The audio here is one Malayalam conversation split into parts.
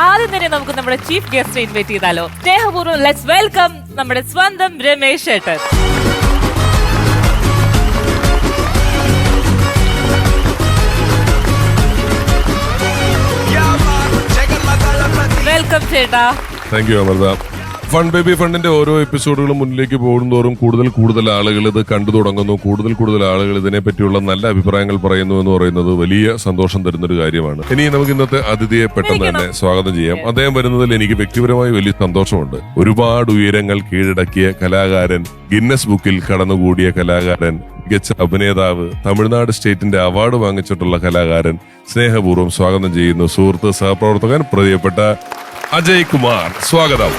ആദ്യം തന്നെ നമുക്ക് നമ്മുടെ ചീഫ് ഗസ്റ്റ് ഇൻവൈറ്റ് ചെയ്താലോ. സ്നേഹപൂർവ്വം ലെറ്റ്സ് വെൽക്കം നമ്മുടെ സ്വന്തം രമേശ് ഏട്ടൻ. വെൽക്കം ചേട്ടാ. Thank you Amrita. Fun baby ഫണ്ടിന്റെ ഓരോ എപ്പിസോഡുകളും മുന്നിലേക്ക് പോകുന്നതോറും കൂടുതൽ ആളുകൾ ഇത് കണ്ടു തുടങ്ങുന്നു, കൂടുതൽ ആളുകൾ ഇതിനെ പറ്റിയുള്ള നല്ല അഭിപ്രായങ്ങൾ പറയുന്നു എന്ന് പറയുന്നത് വലിയ സന്തോഷം തരുന്നൊരു കാര്യമാണ്. ഇനി നമുക്ക് ഇന്നത്തെ അതിഥിയെ പെട്ടെന്ന് തന്നെ സ്വാഗതം ചെയ്യാം. അദ്ദേഹം വരുന്നതിൽ എനിക്ക് വ്യക്തിപരമായി വലിയ സന്തോഷമുണ്ട്. ഒരുപാട് ഉയരങ്ങൾ കീഴടക്കിയ കലാകാരൻ, ഗിന്നസ് ബുക്കിൽ കടന്നുകൂടിയ കലാകാരൻ, മികച്ച അഭിനേതാവ്, തമിഴ്നാട് സ്റ്റേറ്റിന്റെ അവാർഡ് വാങ്ങിച്ചിട്ടുള്ള കലാകാരൻ, സ്നേഹപൂർവ്വം സ്വാഗതം ചെയ്യുന്നു സുഹൃത്ത്, സഹപ്രവർത്തകൻ, പ്രിയപ്പെട്ട അജയ് കുമാർ. സ്വാഗതം.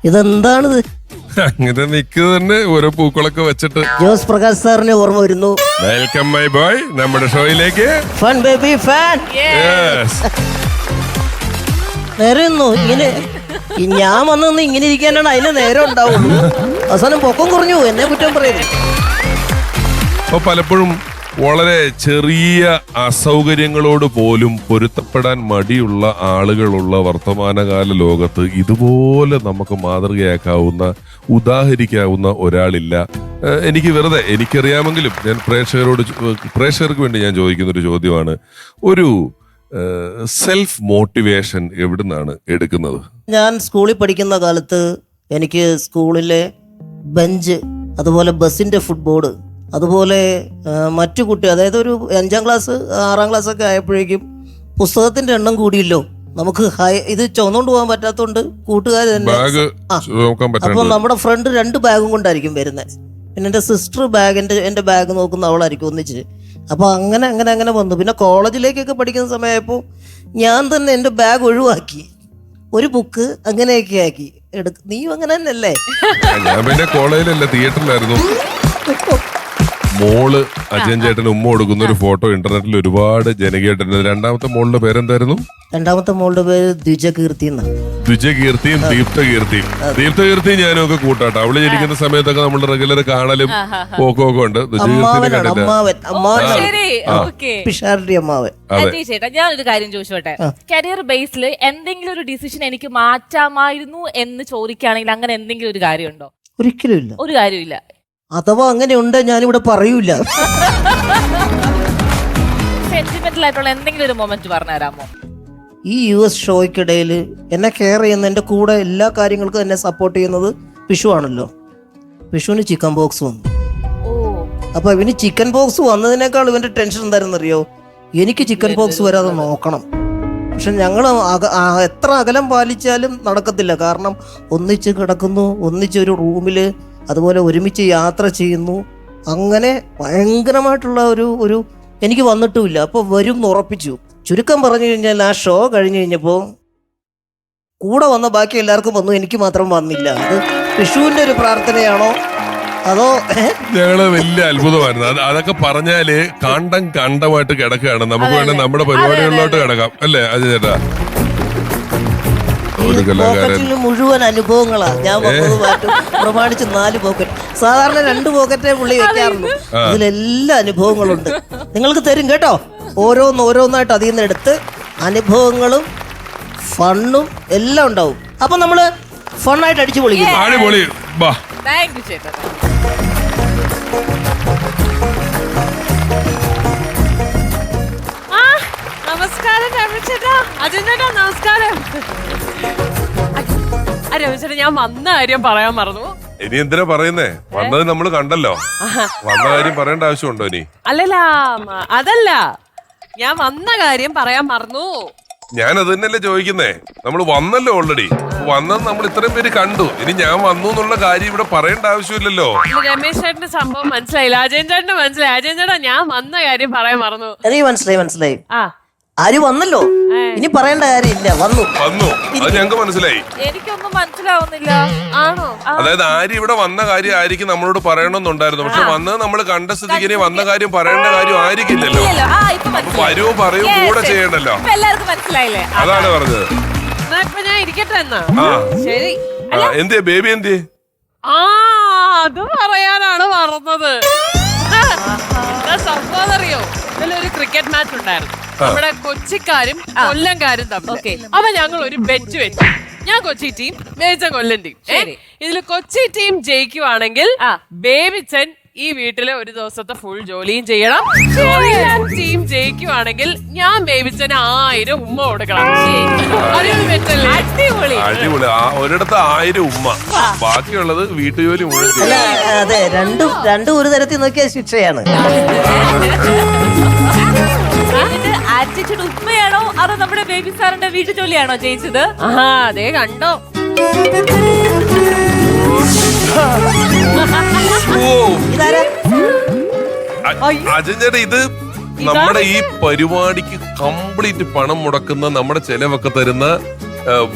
ഇതെന്താണിത്? അങ്ങനെ നിൽക്കുക തന്നെ ഓരോ പൂക്കളൊക്കെ വെച്ചിട്ട്. ജോസ് പ്രകാശ് സാറിനെ ഓർമ്മ വരുന്നു. വെൽക്കം മൈ ബോയ് നമ്മുടെ ഷോയിലേക്ക്. Fun baby fan. നേരെയൊന്നു ഇങ്ങനെ ഞാൻ വന്നു ഇങ്ങനെ ഇരിക്കാനാണ് അതിന് നേരം ഉണ്ടാവുള്ളൂ. അവസാനം പൊക്കം കുറഞ്ഞു, എന്നെ കുറ്റം പറയുന്നു. അപ്പൊ പലപ്പോഴും വളരെ ചെറിയ അസൗകര്യങ്ങളോട് പോലും പൊരുത്തപ്പെടാൻ മടിയുള്ള ആളുകളുള്ള വർത്തമാനകാല ലോകത്ത് ഇതുപോലെ നമുക്ക് മാതൃകയാക്കാവുന്ന, ഉദാഹരിക്കാവുന്ന ഒരാളില്ല. എനിക്കറിയാമെങ്കിലും ഞാൻ പ്രേക്ഷകർക്ക് വേണ്ടി ഞാൻ ചോദിക്കുന്ന ഒരു ചോദ്യമാണ്. ഒരു സെൽഫ് മോട്ടിവേഷൻ എവിടുന്നാണ് എടുക്കുന്നത്? ഞാൻ സ്കൂളിൽ പഠിക്കുന്ന കാലത്ത് എനിക്ക് സ്കൂളിലെ ബെഞ്ച്, അതുപോലെ ബസ്സിന്റെ ഫുട്ബോർഡ്, അതുപോലെ മറ്റു കുട്ടി, അതായത് ഒരു 5ാം ക്ലാസ് 6ാം ക്ലാസ് ഒക്കെ ആയപ്പോഴേക്കും പുസ്തകത്തിന്റെ എണ്ണം കൂടിയല്ലോ. നമുക്ക് ഇത് ചുമന്നുകൊണ്ട് പോകാൻ പറ്റാത്തതുകൊണ്ട് കൂട്ടുകാർ തന്നെ, അപ്പം നമ്മുടെ ഫ്രണ്ട് 2 ബാഗും കൊണ്ടായിരിക്കും വരുന്നത്. പിന്നെ എൻ്റെ സിസ്റ്റർ എൻ്റെ ബാഗ് നോക്കുന്ന അവളായിരിക്കും ഒന്നിച്ച്. അപ്പോൾ അങ്ങനെ വന്നു. പിന്നെ കോളേജിലേക്കൊക്കെ പഠിക്കുന്ന സമയമായപ്പോൾ ഞാൻ തന്നെ എൻ്റെ ബാഗ് ഒഴിവാക്കി, ഒരു ബുക്ക് അങ്ങനെയൊക്കെ ആക്കി. നീയും അങ്ങനെ തന്നെയല്ലേ? ഞാൻ പിന്നെ കോളേജിലല്ല, തിയേറ്ററിലായിരുന്നു. മോള് അജയൻ ചേട്ടന് ഉമ്മ കൊടുക്കുന്ന ഒരു ഫോട്ടോ ഇന്റർനെറ്റിൽ ഒരുപാട് ജനകീയായിട്ടുണ്ട്. രണ്ടാമത്തെ മോളുടെ പേരെന്തായിരുന്നു? രണ്ടാമത്തെ മോളുടെ പേര് ദ്വിജകീർത്തിയും ദീപ്തകീർത്തിയും. ദീപ്തകീർത്തിയും ഞാനും ഒക്കെ കൂട്ടാട്ടോ. അവള് ജനിക്കുന്ന സമയത്തൊക്കെ നമ്മൾ റെഗുലർ കാണലും പോക്കൊക്കെ ഉണ്ട്. ചേട്ടാ, ഞാനൊരു കാര്യം ചോദിച്ചോട്ടെ. കരിയർ ബേസിൽ എന്തെങ്കിലും ഒരു ഡിസിഷൻ എനിക്ക് മാറ്റാമായിരുന്നു എന്ന് ചോദിക്കുകയാണെങ്കിൽ അങ്ങനെ എന്തെങ്കിലും ഒരു കാര്യമുണ്ടോ? ഒരിക്കലും ഇല്ല. ഒരു കാര്യമില്ല. അഥവാ അങ്ങനെ ഉണ്ട് ഞാനിവിടെ പറയൂല. സെന്റിമെന്റൽ ആയിട്ടുള്ള എന്തെങ്കിലും ഒരു മൊമെന്റ് പറഞ്ഞു തരാമോ? ഈ US ഷോയ്ക്കിടയിൽ എന്നെ കെയർ ചെയ്യുന്ന, എൻ്റെ കൂടെ എല്ലാ കാര്യങ്ങൾക്കും എന്നെ സപ്പോർട്ട് ചെയ്യുന്നത് പിഷു ആണല്ലോ. പിഷുവിന് ചിക്കൻ ബോക്സ് വന്നു. അപ്പൊ ഇവന് ചിക്കൻ ബോക്സ് വന്നതിനേക്കാൾ ഇവന്റെ ടെൻഷൻ എന്തായിരുന്നറിയോ? എനിക്ക് ചിക്കൻ ബോക്സ് വരാതെ നോക്കണം. പക്ഷെ ഞങ്ങൾ എത്ര അകലം പാലിച്ചാലും നടക്കത്തില്ല. കാരണം ഒന്നിച്ച് കിടക്കുന്നു, ഒന്നിച്ചൊരു റൂമില്, അതുപോലെ ഒരുമിച്ച് യാത്ര ചെയ്യുന്നു. അങ്ങനെ ഭയങ്കരമായിട്ടുള്ള ഒരു എനിക്ക് വന്നിട്ടുമില്ല. അപ്പോൾ വരും എന്ന് ഉറപ്പിച്ചു. ചുരുക്കം പറഞ്ഞു കഴിഞ്ഞാൽ ആ ഷോ കഴിഞ്ഞ് കഴിഞ്ഞപ്പോൾ കൂടെ വന്ന ബാക്കി എല്ലാവർക്കും വന്നു, എനിക്ക് മാത്രം വന്നില്ല. അത് വിഷുവിൻ്റെ ഒരു പ്രാർത്ഥനയാണോ അതോ? ഞങ്ങള് വലിയ അത്ഭുതമായിരുന്നു. അതൊക്കെ പറഞ്ഞാല് കണ്ടമായിട്ട് കിടക്കുകയാണ്. നമുക്ക് വേണ്ടി നമ്മുടെ പരിപാടികളിലോട്ട് കിടക്കാം അല്ലേ അജയ് ചേട്ടാ? പോക്കറ്റിൽ മുഴുവൻ അനുഭവങ്ങളാ. ഞാൻ വന്നതുമായിട്ട് പ്രമാണിച്ച് 4 പോക്കറ്റ്. സാധാരണ 2 പോക്കറ്റേ പുള്ളി വെക്കാറുള്ളൂ. ഇതിലെല്ലാ അനുഭവങ്ങളുണ്ട്. നിങ്ങൾക്ക് തരും കേട്ടോ. ഓരോന്നായിട്ട് അതിൽ നിന്ന് എടുത്ത് അനുഭവങ്ങളും ഫണ്ണും എല്ലാം ഉണ്ടാവും. അപ്പൊ നമ്മള് ഫണ്ണായിട്ട് അടിച്ചു പൊളിക്കും. നമസ്കാരം രമേശേട്ടാ. അജയൻ ചേട്ടാ നമസ്കാരം. രമേശേട്ടാ, ഞാൻ വന്ന കാര്യം പറയാൻ മറന്നു. ഇനി എന്തിനാ പറയുന്നേ? വന്നത് നമ്മൾ കണ്ടല്ലോ. വന്ന കാര്യം പറയേണ്ട ആവശ്യമുണ്ടോ ഇനി? അല്ലല്ല, അതല്ല, ഞാൻ വന്ന കാര്യം പറയാൻ മറന്നു. ഞാൻ അത് തന്നെയല്ലേ ചോദിക്കുന്നേ. നമ്മൾ വന്നല്ലോ ഓൾറെഡി. വന്നത് നമ്മൾ ഇത്രയും പേര് കണ്ടു. ഇനി ഞാൻ വന്നു എന്നുള്ള കാര്യം ഇവിടെ പറയേണ്ട ആവശ്യമില്ലല്ലോ. രമേശ് ചേട്ടന്റെ സംഭവം മനസ്സിലായില്ല. അജയൻ ചേട്ടന് മനസ്സിലായി. അജയൻ ചേട്ടാ, ഞാൻ വന്ന കാര്യം പറയാൻ മറന്നു. എനിക്ക് മനസ്സിലായി. ആര് വന്നല്ലോ, ഇനി പറയേണ്ട കാര്യമില്ല. വന്നു അത് ഞങ്ങൾക്ക് മനസ്സിലായി. എനിക്കൊന്നും മനസ്സിലാവുന്നില്ല. ആണോ? അതായത് ആര് ഇവിടെ വന്ന കാര്യം ആയിരിക്കും നമ്മളോട് പറയണമെന്നുണ്ടായിരുന്നു. പക്ഷെ വന്നത് നമ്മൾ കണ്ട സ്ഥിതിക്ക് ഇനി വന്ന കാര്യം പറയേണ്ട കാര്യം ആയിരിക്കില്ലല്ലോ. പറയൂ കൂടെ ചെയ്യണ്ടല്ലോ. എല്ലാവർക്കും മനസ്സിലായില്ലേ? അതാണ് പറഞ്ഞത്. ഇപ്പൊ ഞാൻ ഇരിക്കട്ടെ എന്നാ. ശരി. എന്തിയെ ബേബി എന്തിയെ? ആ അത് പറയാനാണ് മറന്നത്. സംഭവം അറിയോ, ഇതിലൊരു ക്രിക്കറ്റ് മാച്ച് ഉണ്ടായിരുന്നു നമ്മുടെ കൊച്ചിക്കാരും കൊല്ലംകാരും തമ്മിൽ. അപ്പൊ ഞങ്ങൾ ഒരു ബെറ്റ് വെച്ചു. ഞാൻ കൊച്ചി ടീം, ബേബിച്ചൻ കൊല്ലം ടീം. ഇതിൽ കൊച്ചി ടീം ജയിക്കുവാണെങ്കിൽ ബേബിച്ചൻ ഈ വീട്ടിലെ ഒരു ദിവസത്തെ ഫുൾ ജോലിയും ചെയ്യണം. ടീം ജയിക്കുവാണെങ്കിൽ ഞാൻ ബേബിച്ചന് 1000 ഉമ്മ കൊടുക്കണം. അതൊരു ബെറ്റല്ലേ? അടിപൊളി. ഒരിടത്ത് 1000 ഉമ്മ, ബാക്കിയുള്ളത് വീട്ടുജോലി മുഴുവൻ. അതെ, രണ്ടും ഒരു തരത്തിൽ നോക്കിയ ശിക്ഷയാണ്. ആറ്റിറ്റ്യൂഡ് ഉമ്മയാണോ അതോ നമ്മുടെ ബേബി സാറിന്റെ വീട്ടു ജോലിയാണോ ജയിച്ചത്? അതേ കണ്ടോ. അജയൻ ചേട്ടാ, ഇത് നമ്മുടെ ഈ പരിപാടിക്ക് കംപ്ലീറ്റ് പണം മുടക്കുന്ന, നമ്മുടെ ചെലവൊക്കെ തരുന്ന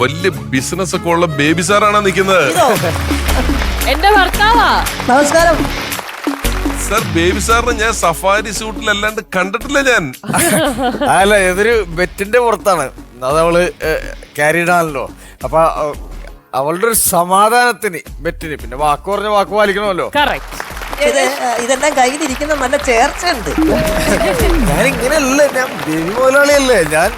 വലിയ ബിസിനസ് ഒക്കെ ഉള്ള ബേബി സാറാണ് നിൽക്കുന്നത്. എന്റെ ഭർത്താവാ. നമസ്കാരം സർ. ബേബി സാറിന് ഞാൻ സഫാരി സൂട്ടിലല്ലാണ്ട് കണ്ടിട്ടില്ല ഞാൻ. അല്ല, ഇതൊരു ബെറ്റിന്റെ പുറത്താണ്. അതവള് ക്യാരി ഇടാണല്ലോ. അപ്പൊ അവളുടെ ഒരു സമാധാനത്തിന് ബെറ്റിന്, പിന്നെ വാക്ക് പറഞ്ഞ വാക്ക് പാലിക്കണമല്ലോ. ഇതെല്ലാം കയ്യിലിരിക്കുന്ന നല്ല ചേർച്ചയുണ്ട്. ഞാൻ ഇങ്ങനെയല്ലേ, ഞാൻ ബേബി മുതലാളിയല്ലേ ഞാൻ.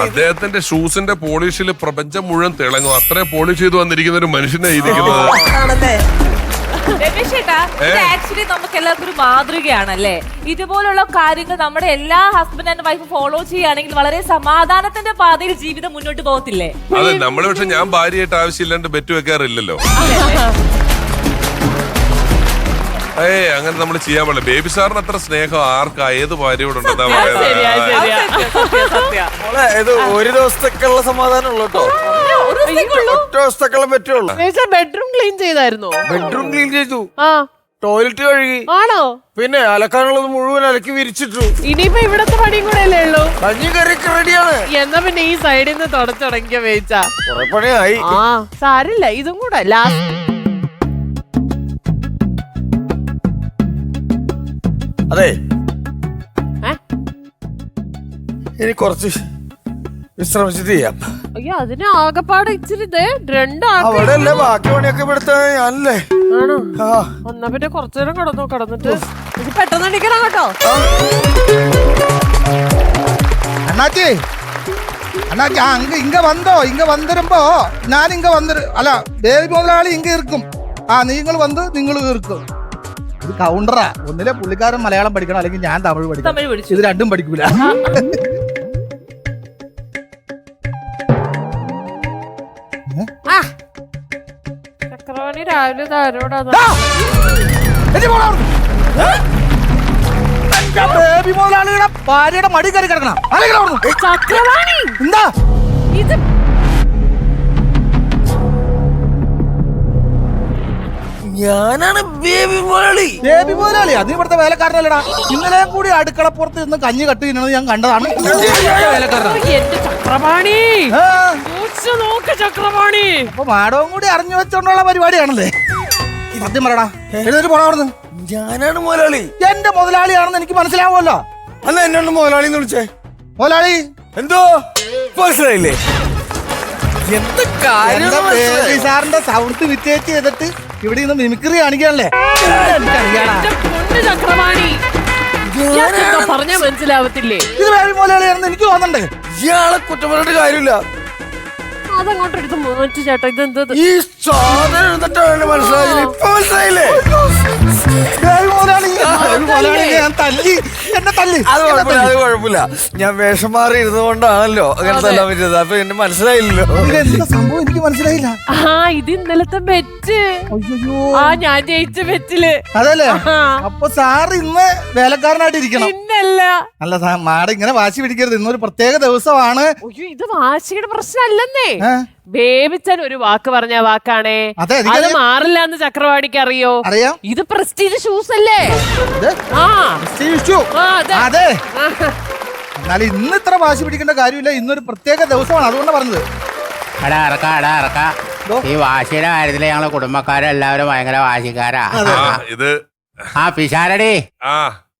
അദ്ദേഹത്തിന്റെ ഷൂസിന്റെ പോളിഷിൽ പ്രപഞ്ചം മുഴുവൻ തിളങ്ങും. അത്രയും പോളിഷ് ചെയ്ത് വന്നിരിക്കുന്ന ഒരു മനുഷ്യനെ ഇരിക്കുന്നത്. ആക്ച്വലി നമുക്ക് എല്ലാവർക്കും ഒരു മാതൃകയാണല്ലേ. ഇതുപോലുള്ള കാര്യങ്ങൾ നമ്മുടെ എല്ലാ ഹസ്ബൻഡ് ആൻഡ് വൈഫ് ഫോളോ ചെയ്യുകയാണെങ്കിൽ വളരെ സമാധാനത്തിന്റെ പാതയിൽ ജീവിതം മുന്നോട്ട് പോകത്തില്ലേ? അതെ, നമ്മള് പക്ഷെ ഞാൻ ഭാര്യയായിട്ട് ആവശ്യമില്ലാണ്ട് ബെറ്റ് വെക്കാറില്ലല്ലോ. അങ്ങനെ നമ്മൾ ചെയ്യാൻ പാടില്ല. ബേബി സാറിന് അത്ര സ്നേഹം ആർക്കാ ഏത് ഭാര്യയോടുണ്ടെന്നാ ഇത് ഒരു ദിവസത്തേക്കുള്ള സമാധാനം ഉള്ളു കേട്ടോ. ഒറ്റ ദിവസത്തേക്കുള്ള പറ്റുള്ളൂ. ബെഡ്റൂം ക്ലീൻ ചെയ്തായിരുന്നോ? ബെഡ്റൂം ക്ലീൻ ചെയ്തു, ടോയ്ലറ്റ് കഴുകി. ആണോ? പിന്നെ അലക്കാനുള്ളത് മുഴുവൻ അലക്കി വിരിച്ചിട്ടു. ഇനിയിപ്പോ ഇവിടത്തെ പണിയും കൂടെ അല്ലേ ഉള്ളൂ. കഞ്ഞി കറിയൊക്കെ റെഡിയാണ്. എന്നാ പിന്നെ ഈ സൈഡിൽ നിന്ന് തുടച്ചുടങ്ങിയ വേച്ച കുറെ പണിയായി. സാരില്ല, ഇതും കൂടെ ലാസ്റ്റ്. അതെ, ഇനി കുറച്ച് വിശ്രമിച്ചിട്ട് ചെയ്യാം. അയ്യോ, അതിന് ആകെപ്പാട് ഇച്ചിരി അവിടെ അല്ലേ ബാക്കി പണിയൊക്കെ ഇവിടുത്തെ ഞാനല്ലേ. ആണോ? എന്നാ പിന്നെ കുറച്ചു നേരം കിടന്നിട്ട് ഇത് പെട്ടെന്ന് അടിക്കണം കേട്ടോ. அண்ணாச்சி அண்ணாச்சி இங்க வந்தோம். இங்க வந்துரும்போ நான் இங்க அல்ல பேபி முதலாளி இங்க இருக்கும். നിങ്ങൾ വന്ന് നിങ്ങൾ இருக்கும். ഇത് കൗണ്ടറാ. ഒന്നിലെ പുള്ളിക്കാരൻ മലയാളം പഠിക്കണം, അല്ലെങ്കിൽ ഞാൻ തമിഴ് പഠിക്കണം. ഇത് രണ്ടും പഠിക്കൂല. ചക്രവാണി രാവിലെ ബേബി മുതലാളിയുടെ ഭാര്യയുടെ മടി കയറി കിടക്കണം. ചക്രവാണി എന്താ ഇത്? ഞാനാണ് ബേബി മുതലാളി. ബേബി മുതലാളി അത് ഇവിടുത്തെ വേലക്കാരനല്ലടാ. ഇന്നലെയും കൂടി അടുക്കളപ്പുറത്ത് നിന്ന് കഞ്ഞി കട്ട് തിന്നത് ഞാൻ കണ്ടതാണ്. എന്റെ ചക്രവാണി നോക്ക് ചക്രവാണി. അപ്പൊ മാഡവും കൂടി അറിഞ്ഞു വെച്ചോണ്ടുള്ള പരിപാടിയാണല്ലേ? സത്യം പറയടാ, എഴുന്നേറ്റ് പോണ അവിടുന്ന്. ഞാനാണ് മുതലാളി. എന്റെ മുതലാളിയാണെന്ന് എനിക്ക് മനസ്സിലാവുമല്ലോ. അല്ല, എന്നോട് മുതലാളി എന്ന് വിളിച്ചേ. മുതലാളി എന്തോ മനസ്സിലായില്ലേ? എന്ത് കാര്യം സാറിന്റെ സൗണ്ട് വിറ്റേച്ച് ചെയ്തിട്ട് ഇവിടെ നിന്ന് മിമിക്രി കാണിക്കാനല്ലേ? ചക്രവാണി പറഞ്ഞാ മനസ്സിലാവത്തില്ലേ? ഇത് ബേബി മുതലാളിയാണെന്ന് എനിക്ക് തോന്നണ്ടേ? ഇയാളെ കുറ്റം പറഞ്ഞിട്ട് കാര്യമില്ല. അതങ്ങോട്ട് എടുത്ത് മാറ്റി ചേട്ടാ. ഇതെന്തത്? ഈ സാധനം എടുത്തിട്ടാണ് മനസ്സിലായില്ലേ? ഇപ്പൊ മനസ്സിലായില്ലേ? അത് കുഴപ്പമില്ല. ഞാൻ വേഷം മാറി ഇരുന്നുകൊണ്ടാണല്ലോ അങ്ങനെ തല്ലാൻ പറ്റിയത്. അപ്പൊ എന്നെ മനസ്സിലായില്ലല്ലോ. സംഭവം എനിക്ക് മനസ്സിലായില്ല. ഇത് ഇന്നലത്തെ ബെറ്റ്. ഞാൻ ജയിച്ച ബെറ്റില്. അതല്ലേ? അപ്പൊ സാറ് ഇന്ന് വേലക്കാരനായിട്ട് ഇരിക്കണം. ഇന്നല്ല. അല്ല മാഡം ഇങ്ങനെ വാശി പിടിക്കരുത്. ഇന്നൊരു പ്രത്യേക ദിവസമാണ്. ഇത് വാശിയുടെ പ്രശ്നമല്ലെന്നേ. ബേബിച്ചൻ ഒരു വാക്ക് പറഞ്ഞ വാക്കാണേ, അത് മാറില്ല എന്ന് ചക്രവാണിക്ക് അറിയോ? അറിയാം. ഇത് പ്രസ്റ്റീജ് ഷൂസ് അല്ലേ? അതെ. എന്നാലും ഇന്ന് ഇത്ര വാശി പിടിക്കേണ്ട കാര്യമില്ല. ഇന്നൊരു പ്രത്യേക ദിവസമാണ്, അതുകൊണ്ടാണ് പറഞ്ഞത്. ഈ വാശിയുടെ കാര്യത്തില് ഞങ്ങളെ കുടുംബക്കാരെല്ലാവരും ഭയങ്കര വാശിക്കാരാ. ഇത് പിഷാരടി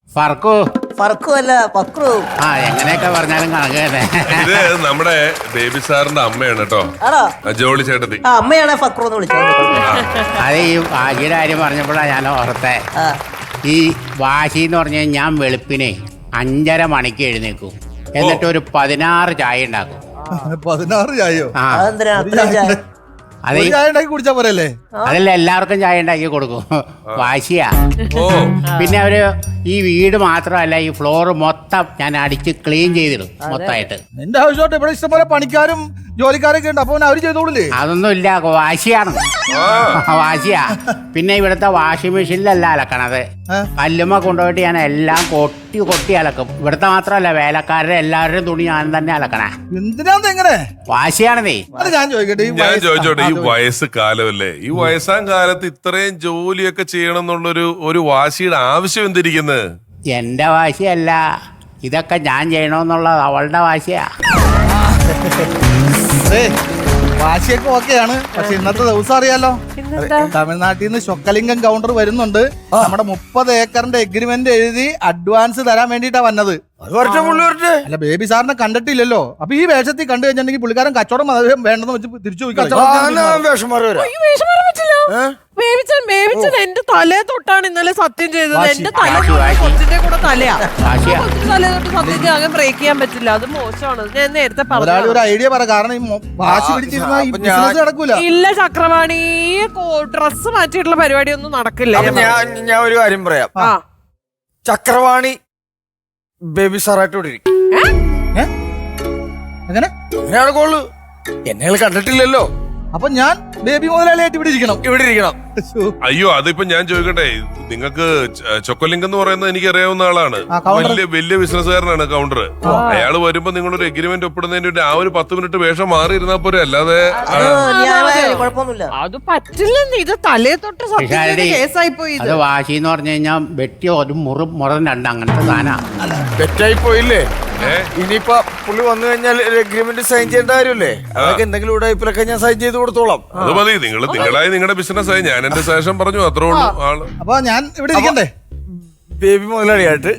ഫർക്കു ഫർക്കും അല്ല ഫക്രു. ആ എങ്ങനെയൊക്കെ പറഞ്ഞാലും കണക്ക് തന്നെ. ഇത് നമ്മുടെ ബേബി സാറിന്റെ അമ്മയാണ് കേട്ടോ, ആണോ? ജോളി ചേട്ടത്തി. ആ അമ്മയാണെ ഫക്രു എന്ന് വിളിച്ചത്. അത് ഈ വാശിയുടെ കാര്യം പറഞ്ഞപ്പോഴാണ് ഞാൻ ഓർത്തെ. ആ. ഈ വാശി എന്ന് പറഞ്ഞാൽ ഞാൻ വെളുപ്പിനെ 5:30 മണിക്ക് എഴുന്നേക്കും, എന്നിട്ട് ഒരു 16 ചായ ഉണ്ടാക്കും. 16 ചായയോ? ആ അതെന്തിനാ അത്രയും ചായ? അത് ഒരു ചായ ഉണ്ടാക്കി കുടിച്ചാ പോരല്ലേ? അതല്ല എല്ലാവർക്കും ചായ ഉണ്ടാക്കി കൊടുക്കും. വാശിയാ. ഓ പിന്നെ അവര് ഈ വീട് മാത്രമല്ല ഈ ഫ്ലോർ മൊത്തം ഞാൻ അടിച്ച് ക്ലീൻ ചെയ്തിടും മൊത്തമായിട്ട്. എന്റെ ആവശ്യമായിട്ട് ഇവിടെ ഇഷ്ടംപോലെ പണിക്കാരും ജോലിക്കാരൊക്കെ ഉണ്ട്, അപ്പൊ അവര് ചെയ്തോളില്ലേ? അതൊന്നും ഇല്ല, വാശിയാണ്. വാശിയാ. പിന്നെ ഇവിടുത്തെ വാഷിംഗ് മെഷീനിലല്ല അലക്കണത്, കല്ലുമ്മ കൊണ്ടുപോയിട്ട് ഞാൻ എല്ലാം കൊട്ടി കൊട്ടി അലക്കും. ഇവിടുത്തെ മാത്രമല്ല വേലക്കാരുടെ എല്ലാവരുടെയും തുണി ഞാൻ തന്നെ അലക്കണേ. എന്തിനാന്ന് എങ്ങനെ? വാശിയാണ് നീ. അത് ഞാൻ ചോദിക്കട്ടെ, ഞാൻ ചോദിച്ചോട്ടെ, ഈ വയസ്സ് കാലമല്ലേ, ഈ വയസ്സാം കാലത്ത് ഇത്രയും ജോലിയൊക്കെ ചെയ്യണം എന്നുള്ളൊരു വാശിയുടെ ആവശ്യം എന്തിരിക്കുന്നത്? എന്റെ വാശിയല്ല, ഇതൊക്കെ ഞാൻ ചെയ്യണമെന്നുള്ളത് അവളുടെ വാശിയാ. വാശിയൊക്കെ ഓക്കെയാണ്, പക്ഷെ ഇന്നത്തെ ദിവസം അറിയാലോ, തമിഴ്നാട്ടിൽ നിന്ന് ശൊക്കലിംഗം കൗണ്ടർ വരുന്നുണ്ട്. നമ്മുടെ 30 ഏക്കറിന്റെ എഗ്രിമെന്റ് എഴുതി അഡ്വാൻസ് തരാൻ വേണ്ടിട്ടാ വന്നത്. അത് വരട്ടെ പുള്ളി വരട്ടെ. അല്ല ബേബി സാറിനെ കണ്ടിട്ടില്ലല്ലോ, അപ്പൊ ഈ വേഷത്തിൽ കണ്ടു കഴിഞ്ഞിട്ടുണ്ടെങ്കിൽ പുള്ളിക്കാരൻ കച്ചവടം വേണ്ടെന്ന് വെച്ച് തിരിച്ചു പോയി. വേഷം മാറി വരാം. ബേബിച്ചൻ എന്റെ തലേ തൊട്ടാണ് ഇന്നലെ സത്യം ചെയ്തത്. വാശി. എന്റെ തല വാശി, വാശി. കൊച്ചിന്റെ കൂടെ തലയാ. വാശിയാ. കൊച്ചിന്റെ തലേ തൊട്ട് സത്യം ചെയ്യാൻ ബ്രേക്ക് ചെയ്യാൻ പറ്റില്ല, അത് മോശമാണ്. ഞാൻ നേരത്തെ ഒരാൾ പറഞ്ഞു. ഒരു ഐഡിയ പറ, കാരണം ഈ വാശി പിടിച്ചിരുന്ന ഈ അപ്പൊ ബിസിനസ് നടക്കൂല. ഇല്ല ചക്രവാണി, ഡ്രസ് മാറ്റിയിട്ടുള്ള പരിപാടിയൊന്നും നടക്കില്ല. അപ്പൊ ഞാൻ ഒരു കാര്യം പറയാം. ആ ചക്രവാണി ബേബി സാറായിട്ട് ഇവിടെ ഇരിക്കും. എങ്ങനെ? അങ്ങനെയാണ് കോള്. എന്നെ കണ്ടിട്ടില്ലല്ലോ, അപ്പൊ ഞാൻ ബേബി മുതലാളിയായിട്ട് ഇവിടെ ഇരിക്കണം. ഇവിടെ ഇരിക്കണം. അയ്യോ അതിപ്പോ ഞാൻ ചോദിക്കട്ടെ, നിങ്ങൾക്ക് ചൊക്കലിംഗം എന്ന് പറയുന്നത് എനിക്ക് അറിയാവുന്ന ആളാണ്, ആ, കൗണ്ടർ. വലിയ ബിസിനസ്സുകാരനാണ് കൗണ്ടർ. അയാൾ വരുമ്പോ നിങ്ങളൊരു എഗ്രിമെന്റ് ഒപ്പിടുന്നതിന് വേണ്ടി ആ ഒരു 10 മിനിറ്റ് വേഷം മാറി ഇരുന്നാ പോരെ, അല്ലാതെ കുഴപ്പമൊന്നുമില്ല. അത് പറ്റില്ലെന്ന്, ഇത് തലേ തൊട്ട് സത്യം ചെയ്ത പിഷാരടി, കേസായി പോയി. അത് വാശി എന്ന് പറഞ്ഞു കഴിഞ്ഞാൽ വെട്ടി ഒരു മുറം രണ്ട് അങ്ങനത്തെ സാധന. തെറ്റായി പോയില്ലേ? ഇനിയിപ്പോ പുള്ളി വന്നു കഴിഞ്ഞാൽ എഗ്രിമെന്റ് സൈൻ ചെയ്യേണ്ട കാര്യമല്ലേ? അതൊക്കെ എന്തെങ്കിലും ഉടായ്പിലൊക്കെ ഞാൻ സൈൻ ചെയ്ത് കൊടുത്തോളാം. അത് മതി, നിങ്ങളായി നിങ്ങളുടെ ബിസിനസ് ആയി, ഞാൻ എന്റെ ശേഷം പറഞ്ഞു, അത്രേ ഉള്ളൂ. ആള് അപ്പൊ ഞാൻ ഇവിടെ ഇരിക്കണ്ടേ? ബേബി മുതലാളിയായിട്ട്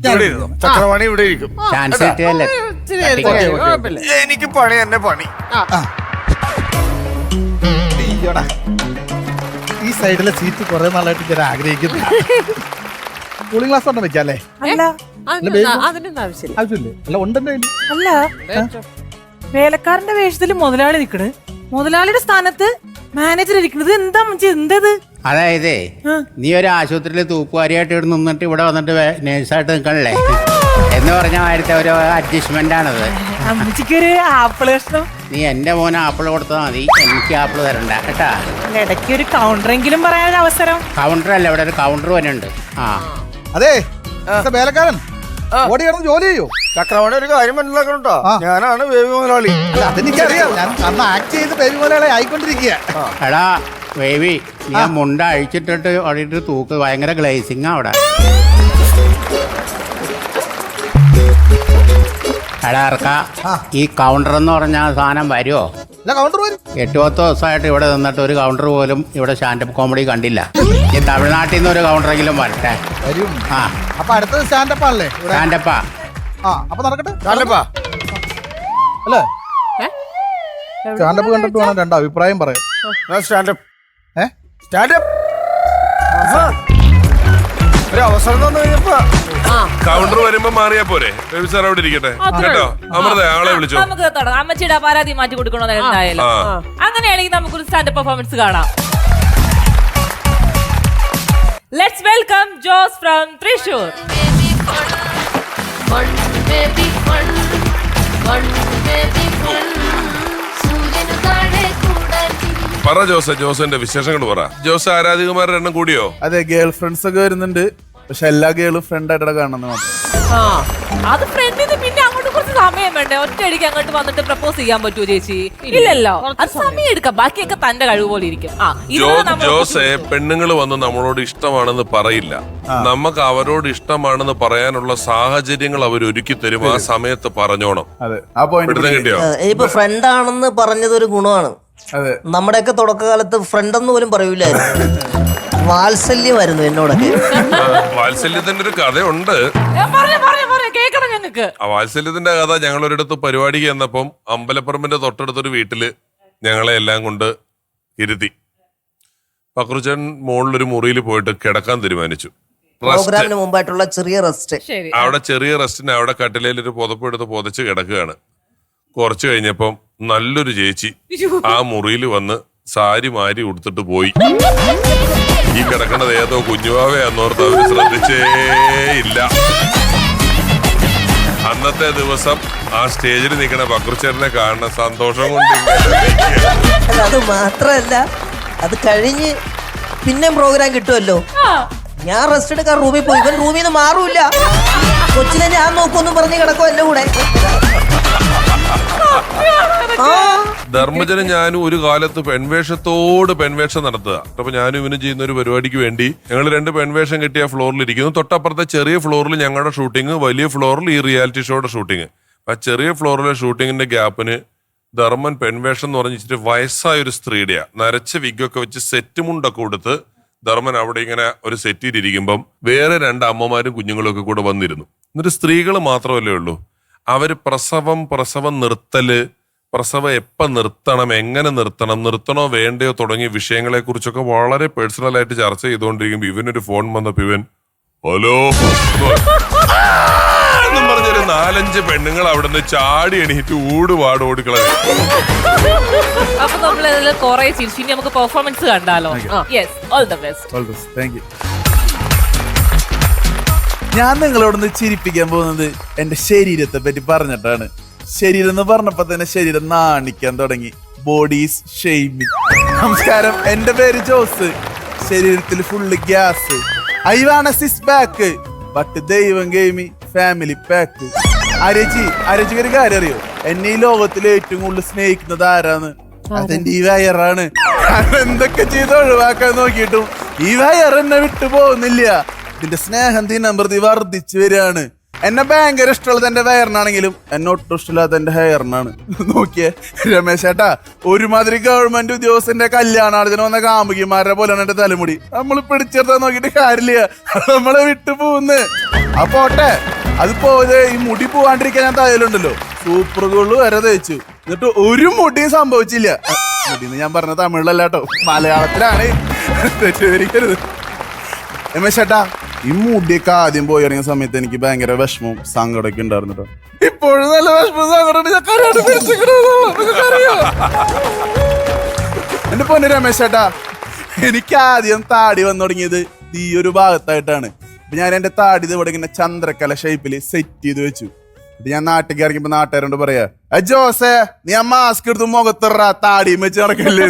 ഇവിടെ ഇരുന്നു, ചക്രവാണി ഇവിടെ ഇരിക്കും. ചാൻസ് കിട്ടിയല്ലേ. കുഴപ്പമില്ല. എനിക്ക് പണി എന്നെ പണി. അയ്യോടാ, ഈ സൈഡിലെ സീറ്റ് കുറെ നാളായിട്ട് ഞാൻ ആഗ്രഹിക്കുന്നു. കൂളിംഗ് ഗ്ലാസ് ഒന്നും വെക്കാല്ലേ? അതിനൊന്നും ആവശ്യമില്ല. ആവശ്യമില്ലേ? അല്ല ഉണ്ടെന്റെ കയ്യില്. അല്ല വേലക്കാരന്റെ വേഷത്തിൽ മുതലാളി നിക്കണ്, മുതലാളിയുടെ സ്ഥാനത്ത് മാനേജർ ഇരിക്കുന്നത്. എന്താ എന്തത്? അതായത് നീ ഒരു ആശുപത്രിയിൽ തൂക്കുവാരിയായിട്ട് ഇവിടെ നിന്നിട്ട് ഇവിടെ വന്നിട്ട് നേഴ്സായിട്ട് നിൽക്കണല്ലേ എന്ന് പറഞ്ഞ മാതിരത്തെ ഒരു അഡ്ജസ്റ്റ്മെന്റ് ആണത്. അമ്മച്ചിക്കൊരു ആപ്പിൾ കഷ്ണം. നീ എന്റെ മോനെ ആപ്പിൾ കൊടുത്താൽ മതി, എനിക്ക് ആപ്പിൾ തരണ്ട കേട്ടാ. ഇടയ്ക്ക് ഒരു കൗണ്ടറെങ്കിലും പറയാനൊരു അവസരം. കൗണ്ടർ അല്ല, ഇവിടെ ഒരു കൗണ്ടർ വന്നുണ്ട്. ആ അതെ, വേലക്കാരൻ ഓടി കിടന്ന് ജോലി ചെയ്യൂ. ചക്രവാണി ഒരു കാര്യം മനസ്സിലാക്കണോ, ഞാനാണ് ബേബി മുതലാളി. അതെനിക്കറിയാം, ഞാൻ അന്ന് ആക്ട് ചെയ്ത് ബേബി മുതലാളി ആയിക്കൊണ്ടിരിക്കുക. എടാ ബേബി, ഞാൻ മുണ്ട അഴിച്ചിട്ടിട്ട് ഓടിയിട്ട് തൂക്ക്, ഭയങ്കര ഗ്ലേസിങ് അവിടെ. എടാ ഇറക്ക, ഈ കൗണ്ടർ എന്ന് പറഞ്ഞ സാധനം വരുമോ? കൗണ്ടർ വരും. 8-10 ദിവസമായിട്ട് ഇവിടെ നിന്നിട്ട് ഒരു കൗണ്ടർ പോലും ഇവിടെ സ്റ്റാൻഡപ്പ് കോമഡി കണ്ടില്ല. ഈ തമിഴ്നാട്ടിൽ നിന്ന് ഒരു കൗണ്ടറെങ്കിലും വരട്ടെ. വരും. ആ അപ്പൊ അടുത്തത് സ്റ്റാൻഡപ്പ് ആണല്ലേ? സ്റ്റാൻഡപ്പാ. ആ അപ്പൊ നടക്കട്ടെ ചാലപ്പാ. അല്ലേ? സ്റ്റാൻഡപ്പ് കണ്ടിട്ട് വേണം രണ്ട് അഭിപ്രായം പറയാം. സ്റ്റാൻഡപ്പ് ഏ സ്റ്റാൻഡപ്പ് ഒരു അവസരം തന്നു കഴിഞ്ഞപ്പോ കൗണ്ടർ വരുമ്പോ മാറിയാ പോരെ? ബേബി സാർ അവിടെ ഇരിക്കട്ടെ കേട്ടോ. അമൃത ആളെ വിളിച്ചോ, നമുക്ക് തുടങ്ങാം. അമ്മച്ചിയുടെ പരാതി മാറ്റി കൊടുക്കണോ എന്തായാലും. അങ്ങനെയാണെങ്കിൽ നമുക്കൊരു സ്റ്റാൻഡപ്പ് പെർഫോമൻസ് കാണാം. Let's welcome Jose from Thrissur. പറ ജോസിന്റെ വിശേഷങ്ങൾ പറ. ജോസ് ആരാധികമാരുടെ എണ്ണം കൂടിയോ? അതെ, ഗേൾ ഫ്രണ്ട്സ് ഒക്കെ വരുന്നുണ്ട്, പക്ഷെ എല്ലാ ഗേളും ഫ്രണ്ട് ആയിട്ട് കാണുന്നത് മാത്രം. അത് ഫ്രണ്ടിന് പിന്നെ അങ്ങോട്ട് കുറച്ച് സമയം വേണ്ടേ? ഒറ്റയടിക്ക് അങ്ങോട്ട് വന്നിട്ട് പ്രപ്പോസ് ചെയ്യാൻ പറ്റുമോ ചേച്ചി? ഇല്ലല്ലോ, അത് സമയം എടുക്കാം. ബാക്കിയൊക്കെ തന്റെ കഴിവ് പോലെ ഇരിക്കും. ജോസെ, പെണ്ണുങ്ങൾ വന്ന് നമ്മളോട് ഇഷ്ടമാണെന്ന് പറയില്ല, നമുക്ക് അവരോട് ഇഷ്ടമാണെന്ന് പറയാനുള്ള സാഹചര്യങ്ങൾ അവർ ഒരുക്കി തരും. ആ സമയത്ത് പറഞ്ഞോണം. അതെ, ആ പോയിന്റ് കിട്ടിയോ? ഇപ്പൊ ഫ്രണ്ട് ആണെന്ന് പറഞ്ഞത് ഒരു ഗുണമാണ്. അതെ. നമ്മുടെയൊക്കെ തുടക്കകാലത്ത് ഫ്രണ്ട് എന്ന് പോലും പറയൂലായിരുന്നു. വാത്സല്യമായിരുന്നു എന്നോടൊക്കെ. വാത്സല്യത്തിന്റെ ഒരു കഥയുണ്ട്. കേക്കണം ഞങ്ങൾക്ക്. ആ വാത്സല്യത്തിന്റെ കഥ ഞങ്ങൾ ഒരിടത്ത് പരിപാടിക്ക് ചെന്നപ്പം അമ്പലപ്പറമ്പിന്റെ തൊട്ടടുത്തൊരു വീട്ടില് ഞങ്ങളെ എല്ലാം കൊണ്ട് ഇരുത്തി. പക്രുച്ചൻ മുകളിലൊരു മുറിയിൽ പോയിട്ട് കിടക്കാൻ തീരുമാനിച്ചു. പ്രോഗ്രാമിന് മുമ്പായിട്ടുള്ള ചെറിയ റെസ്റ്റ്. അവിടെ ചെറിയ റെസ്റ്റിന് അവിടെ കട്ടിലയിൽ ഒരു പുതപ്പ് എടുത്ത് പുതച്ച് കിടക്കുകയാണ്. കുറച്ചു കഴിഞ്ഞപ്പം നല്ലൊരു ചേച്ചി ആ മുറിയിൽ വന്ന് സാരി മാരി ഉടുത്തിട്ട് പോയി. ഈ കിടക്കണത് ഏതോ കുഞ്ഞുവാവയാന്നോർത്ത് അവര് ശ്രദ്ധിച്ചേ ഇല്ല. അന്നത്തെ ദിവസം ആ സ്റ്റേജിൽ നിൽക്കണ പക്രുച്ചേട്ടനെ കാണുന്ന സന്തോഷം കൊണ്ട് അത് മാത്രല്ല, അത് കഴിഞ്ഞ് പിന്നെ പ്രോഗ്രാം കിട്ടുമല്ലോ. ഞാൻ റെസ്റ്റ് എടുക്കാൻ റൂമിൽ പോയി. ഇവൻ റൂമിൽ നിന്ന് മാറൂല. കൊച്ചിനെ ഞാൻ നോക്കുമെന്നും പറഞ്ഞ് കിടക്കും എന്റെ കൂടെ. ധർമ്മജനും ഞാനും ഒരു കാലത്ത് പെൺവേഷം നടത്തുക. അപ്പൊ ഞാനും ഇവനും ചെയ്യുന്ന ഒരു പരിപാടിക്ക് വേണ്ടി ഞങ്ങൾ 2 പെൺവേഷം കിട്ടിയ ഫ്ലോറിൽ ഇരിക്കുന്നു. തൊട്ടപ്പുറത്തെ ചെറിയ ഫ്ലോറിൽ ഞങ്ങളുടെ ഷൂട്ടിങ്, വലിയ ഫ്ലോറിൽ ഈ റിയാലിറ്റി ഷോയുടെ ഷൂട്ടിങ്. ആ ചെറിയ ഫ്ലോറിലെ ഷൂട്ടിങ്ങിന്റെ ഗ്യാപ്പിന് ധർമ്മൻ പെൺവേഷം എന്ന് പറഞ്ഞിട്ട് വയസ്സായ ഒരു സ്ത്രീയുടെയാ നരച്ച വിഗൊക്കെ വെച്ച് സെറ്റ് മുണ്ടൊക്കെ കൊടുത്ത് ധർമ്മൻ അവിടെ ഇങ്ങനെ ഒരു സെറ്റിലിരിക്കുമ്പം വേറെ 2 അമ്മമാരും കുഞ്ഞുങ്ങളും ഒക്കെ കൂടെ വന്നിരുന്നു. എന്നിട്ട് സ്ത്രീകൾ മാത്രമല്ലേ ഉള്ളൂ. അവര് പ്രസവം നിർത്തല്, പ്രസവം എപ്പം നിർത്തണം, എങ്ങനെ നിർത്തണോ വേണ്ടയോ തുടങ്ങിയ വിഷയങ്ങളെ കുറിച്ചൊക്കെ വളരെ പേഴ്സണലായിട്ട് ചർച്ച ചെയ്തുകൊണ്ടിരിക്കുമ്പോ ഇവനൊരു ഫോൺ വന്നപ്പോ ഇവൻ ഹലോ എന്നും പറഞ്ഞൊരു 4-5 പെണ്ണുങ്ങൾ അവിടെ നിന്ന് ചാടി എണീറ്റ് ഊടുപാട് ഓടിക്കളഞ്ഞു. അപ്പൊ നമ്മൾ കുറെ ചിരിച്ചു. ഇനി നമുക്ക് പെർഫോമൻസ് കണ്ടാലോ? Yes, all the best. Thank you. ഞാൻ നിങ്ങളോടൊന്ന് ചിരിപ്പിക്കാൻ പോകുന്നത് എന്റെ ശരീരത്തെ പറ്റി പറഞ്ഞിട്ടാണ്. ശരീരം എന്ന് പറഞ്ഞപ്പോ തന്നെ ശരീരം നാണിക്കാൻ തുടങ്ങി. Bodies shaming. നമസ്കാരം, എന്റെ പേര് ജോസ്. ശരീരത്തിൽ full gas. I wanna six pack but ദൈവം ഗെയിമി ഫാമിലി പാക്ക്. അരജിക്ക് ഒരു കാര്യം അറിയോ? എന്നെ ഈ ലോകത്തിൽ ഏറ്റവും കൂടുതൽ സ്നേഹിക്കുന്നത് ആരാന്ന്? അതെന്റെ ഈ വയറാണ്. എന്തൊക്കെ ചെയ്ത് ഒഴിവാക്കാൻ നോക്കിയിട്ടും ഈ വയർ എന്നെ വിട്ടു പോകുന്നില്ല. ഇതിന്റെ സ്നേഹം ദിനംപ്രതി വർദ്ധിച്ചു വരികയാണ്. എന്നെ ഭയങ്കര ഇഷ്ടമുള്ളത് എന്റെ വയറിനാണെങ്കിലും എന്നെ ഒട്ടും ഇഷ്ടമില്ലാത്ത എന്റെ ഹെയറിനാണ്. നോക്കിയേ രമേശ് ചേട്ടാ, ഒരുമാതിരി ഗവൺമെന്റ് ഉദ്യോഗസ്ഥന്റെ കല്യാണാർജന വന്ന കാമുകിമാരുടെ പോലെയാണ് എന്റെ തലമുടി. നമ്മൾ പിടിച്ചെടുത്താൻ നോക്കിയിട്ട് കാര്യമില്ല, നമ്മളെ വിട്ടു പോകുന്നു. അപ്പോട്ടെ, അത് പോയത് ഈ മുടി പോവാണ്ടിരിക്കാൻ ഞാൻ തയ്യലുണ്ടല്ലോ, സൂപ്പർ ഗോള് വരെ തേച്ചു. എന്നിട്ട് ഒരു മുടിയും സംഭവിച്ചില്ല. മുടിന്ന് ഞാൻ പറഞ്ഞ തമിഴിലല്ല കേട്ടോ, മലയാളത്തിലാണ്. തെറ്റിദ്ധരിക്കരുത്. രമേശ് ചേട്ടാ, ഈ മുടിയൊക്കെ ആദ്യം പോയി ഇറങ്ങിയ സമയത്ത് എനിക്ക് ഭയങ്കര വിഷമവും സങ്കടമൊക്കെ ഉണ്ടായിരുന്നു കേട്ടോ. ഇപ്പോഴും നല്ല വിഷമവും സങ്കടം. എന്റെ പൊന്നു രമേശ് ചേട്ടാ, എനിക്ക് ആദ്യം താടി വന്നു തുടങ്ങിയത് ഈ ഒരു ഭാഗത്തായിട്ടാണ്. അപ്പൊ ഞാൻ എന്റെ താടി ഇവിടെ ഇങ്ങനെ ചന്ദ്രക്കല ഷേപ്പില് സെറ്റ് ചെയ്ത് വെച്ചു. ഞാൻ നാട്ടിലേക്ക് ഇറങ്ങിയപ്പോ നാട്ടുകാരോട് പറയാ, ജോസേ നീ ആ മാസ്ക് എടുത്ത് മുഖത്തിറ, താടിയും വെച്ച് നടക്കല്ലേ.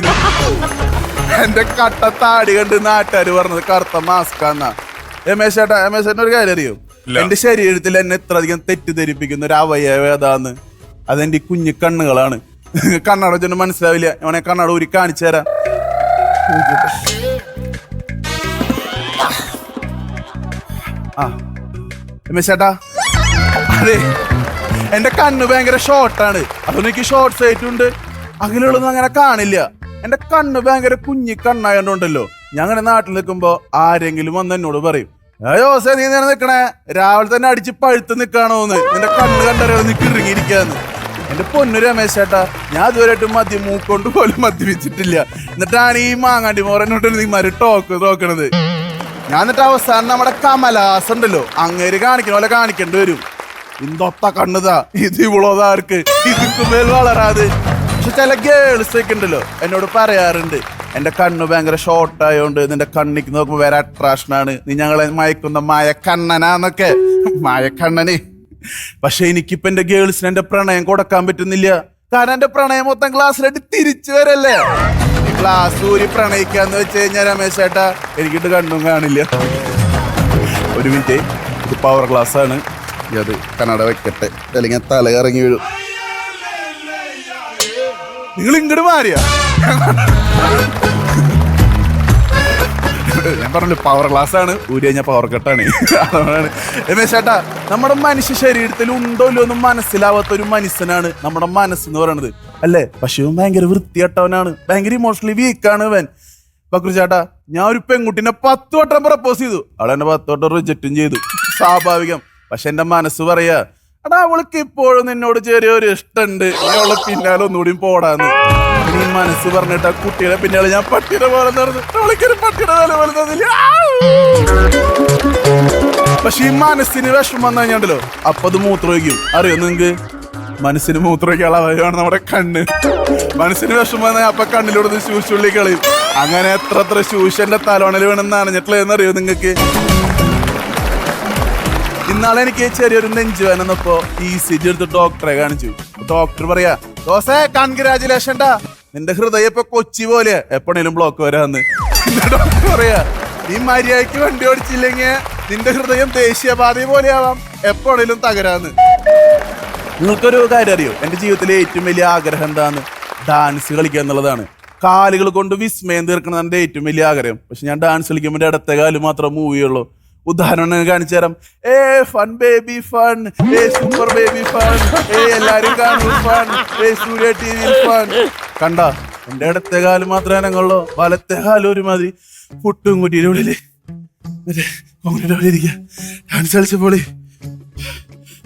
എന്റെ കട്ട താടി കണ്ട് നാട്ടുകാര് പറഞ്ഞത് കറുത്ത മാസ്കാന്നാ. രമേശ് ചേട്ടാ, രമേശ് ചേട്ടൻ ഒരു കാര്യം അറിയോ? എന്റെ ശരീരത്തിൽ എന്നെ ഇത്ര അധികം തെറ്റിദ്ധരിപ്പിക്കുന്ന ഒരു അവയവം ഏതാന്ന്? അതെന്റെ ഈ കുഞ്ഞു കണ്ണുകളാണ്. കണ്ണട വെച്ചൊന്നും മനസ്സിലാവില്ല. ഞാൻ കണ്ണട ഊരി കാണിച്ചു തരാം. ആ രമേശ് ചേട്ടാ, അതെ എന്റെ കണ്ണ് ഭയങ്കര ഷോർട്ടാണ്. അതൊന്നും എനിക്ക് ഷോർട്ട് സൈറ്റ് ഉണ്ട്. അകലുള്ളൊന്നും അങ്ങനെ കാണില്ല. എന്റെ കണ്ണ് ഭയങ്കര കുഞ്ഞി കണ്ണായോണ്ടല്ലോ, ഞാൻ അങ്ങനെ നാട്ടിൽ നിൽക്കുമ്പോ ആരെങ്കിലും വന്ന് എന്നോട് പറയും, ജോസേ നീ നേരെ നിക്കണേ, രാവിലെ തന്നെ അടിച്ച് പഴുത്ത് നിക്കാണോന്ന്, നിന്റെ കണ്ണ് കണ്ടറിയാതെ നീ കിറങ്ങിയിരിക്കാന്ന്. എന്റെ പൊന്നു രമേശ് ചേട്ടാ, ഞാൻ ഇതുവരെയായിട്ടും മൂക്കൊണ്ട് പോലും മദ്യപിച്ചിട്ടില്ല. എന്നിട്ടാണ് ഈ മാങ്ങാണ്ടി മോറനോട്ട് നീ ടോക്ക് നോക്കണത്. ഞാൻ എന്നിട്ട് അവസാനം നമ്മുടെ കമലഹാസ് ഉണ്ടല്ലോ, അങ്ങേര് കാണിക്കണ പോലെ കാണിക്കേണ്ടി വരും. ഇന്തൊത്ത കണ്ണുതാ, ഇത് ഇവളോതാർക്ക് ഇതിക്ക് മേൽ വളരാത്. പക്ഷെ ചില ഗേൾസ് ഒക്കെ ഉണ്ടല്ലോ എന്നോട് പറയാറുണ്ട്, എന്റെ കണ്ണ് ഭയങ്കര ഷോർട്ട് ആയോണ്ട് നിന്റെ കണ്ണിക്ക് നോക്കുമ്പോ വേറെ അട്രാക്ഷനാണ്, നീ ഞങ്ങളെ മയക്കുന്ന മായക്കണ്ണനാന്നൊക്കെ. മായക്കണ്ണന്. പക്ഷെ എനിക്കിപ്പോ എന്റെ ഗേൾസിന് എന്റെ പ്രണയം കൊടുക്കാൻ പറ്റുന്നില്ല. കാരണം എന്റെ പ്രണയം മൊത്തം ക്ലാസ്സിലായിട്ട് തിരിച്ചു വരല്ലേ. ക്ലാസ് ഊരി പ്രണയിക്കാന്ന് വെച്ച് കഴിഞ്ഞാൽ രമേശ് ചേട്ടാ എനിക്കിട്ട് കണ്ണും കാണില്ല. ഒരു മിനിറ്റ്, ഇത് പവർ ക്ലാസ് ആണ്. അത് കണ്ണട വെക്കട്ടെ, അല്ലെങ്കിൽ തല ഇറങ്ങി വീഴും. നിങ്ങൾ ഇങ്ങോട്ട് മാറിയാ? ഞാൻ പറഞ്ഞു പവർ ഗ്ലാസ് ആണ്, ഊരി കഴിഞ്ഞാൽ പവർ കട്ടാണ്. അതാണ് രമേശ് ചേട്ടാ, നമ്മുടെ മനുഷ്യ ശരീരത്തിൽ ഉണ്ടോ ഇല്ലോ ഒന്നും മനസ്സിലാവാത്ത ഒരു മനുഷ്യനാണ് നമ്മുടെ മനസ്സെന്ന് പറയണത് അല്ലേ? പക്ഷേ ഇവൻ ഭയങ്കര വൃത്തികെട്ടവനാണ്, ഭയങ്കര ഇമോഷണലി വീക്കാണ് ഇവൻ. ബക്രു ചേട്ടാ, ഞാൻ ഒരു പെൺകുട്ടിനെ 10 വട്ടം പ്രപ്പോസ് ചെയ്തു, അവളെന്നെ 10 വട്ടം റിജക്റ്റും ചെയ്തു. സ്വാഭാവികം. പക്ഷെ എന്റെ മനസ്സ് പറയാ, എടാ അവൾക്ക് ഇപ്പോഴും നിന്നോട് ചെറിയൊരു ഇഷ്ടമുണ്ട്, അവളെ പിന്നാലെ ഒന്നുകൂടി പോടാന്ന്. ഈ മനസ്സ് പറഞ്ഞിട്ട് ആ കുട്ടിയുടെ പിന്നാലെ ഞാൻ പട്ടിയുടെ പോലെ നടന്നു, അവൾക്കൊരു പട്ടിയുടെ പോലെ പോലെ തന്നില്ല. പക്ഷെ ഈ മനസ്സിന് വിഷമം വന്നു കഴിഞ്ഞാണ്ടല്ലോ അപ്പൊ അത് മൂത്രമൊഴിക്കും. അറിയോ നിങ്ങക്ക്? മനസ്സിന് മൂത്രമൊഴിക്കാനുള്ള അവയവമാണ് നമ്മുടെ കണ്ണ്. മനസ്സിന് വിഷമം വന്നാൽ അപ്പൊ കണ്ണിലൂടെ ശൂശുള്ളി കളയും. അങ്ങനെ എത്ര ശൂശ എന്റെ തലോണൽ വേണമെന്ന് അറിഞ്ഞിട്ടില്ലെന്ന് അറിയോ നിങ്ങക്ക്? ഇന്നാളെ എനിക്ക് ചെറിയൊരു നെഞ്ചുവേന വന്നപ്പോ ECG എടുത്ത് ഡോക്ടറെ കാണിച്ചു. ഡോക്ടർ പറയാ, ദോസേ കൺഗ്രാജുലേഷൻ ടാ, നിന്റെ ഹൃദയം ഇപ്പൊ കൊച്ചി പോലെ എപ്പോഴേലും ബ്ലോക്ക് വരാന്ന്. ഡോക്ടർ പറയാ, നീ മര്യാദയ്ക്ക് വണ്ടി ഓടിച്ചില്ലെങ്കിൽ നിന്റെ ഹൃദയം ദേശീയപാത പോലെ ആവാം, എപ്പോഴേലും തകരാന്ന്. നിങ്ങൾക്കൊരു കാര്യം അറിയോ? എന്റെ ജീവിതത്തിലെ ഏറ്റവും വലിയ ആഗ്രഹം എന്താന്ന്? ഡാൻസ് കളിക്കുക എന്നുള്ളതാണ്. കാലുകൾ കൊണ്ട് വിസ്മയം തീർക്കണം എന്റെ ഏറ്റവും വലിയ ആഗ്രഹം. പക്ഷെ ഞാൻ ഡാൻസ് കളിക്കുമ്പോൾ ഇടത്ത കാല് മാത്രം മൂവ് ചെയ്യുള്ളൂ. ഉദാഹരണം കാണിച്ചു തരാം. Fun baby fun, super baby fun, എല്ലാരും കാണും ഫൺ, സൂര്യ TV ഫൺ. കണ്ട, എന്റെ ഇടത്തെ കാല് മാത്രമേ അനങ്ങുള്ളൂ, വലത്തെ കാല് ഒരുമാതിരി പുട്ടും കുട്ടിയുടെ ഉള്ളില് കോൺക്രീറ്റ് പോലെ ഇരിക്കുക. ഡാൻസ് കളിച്ചപ്പോളി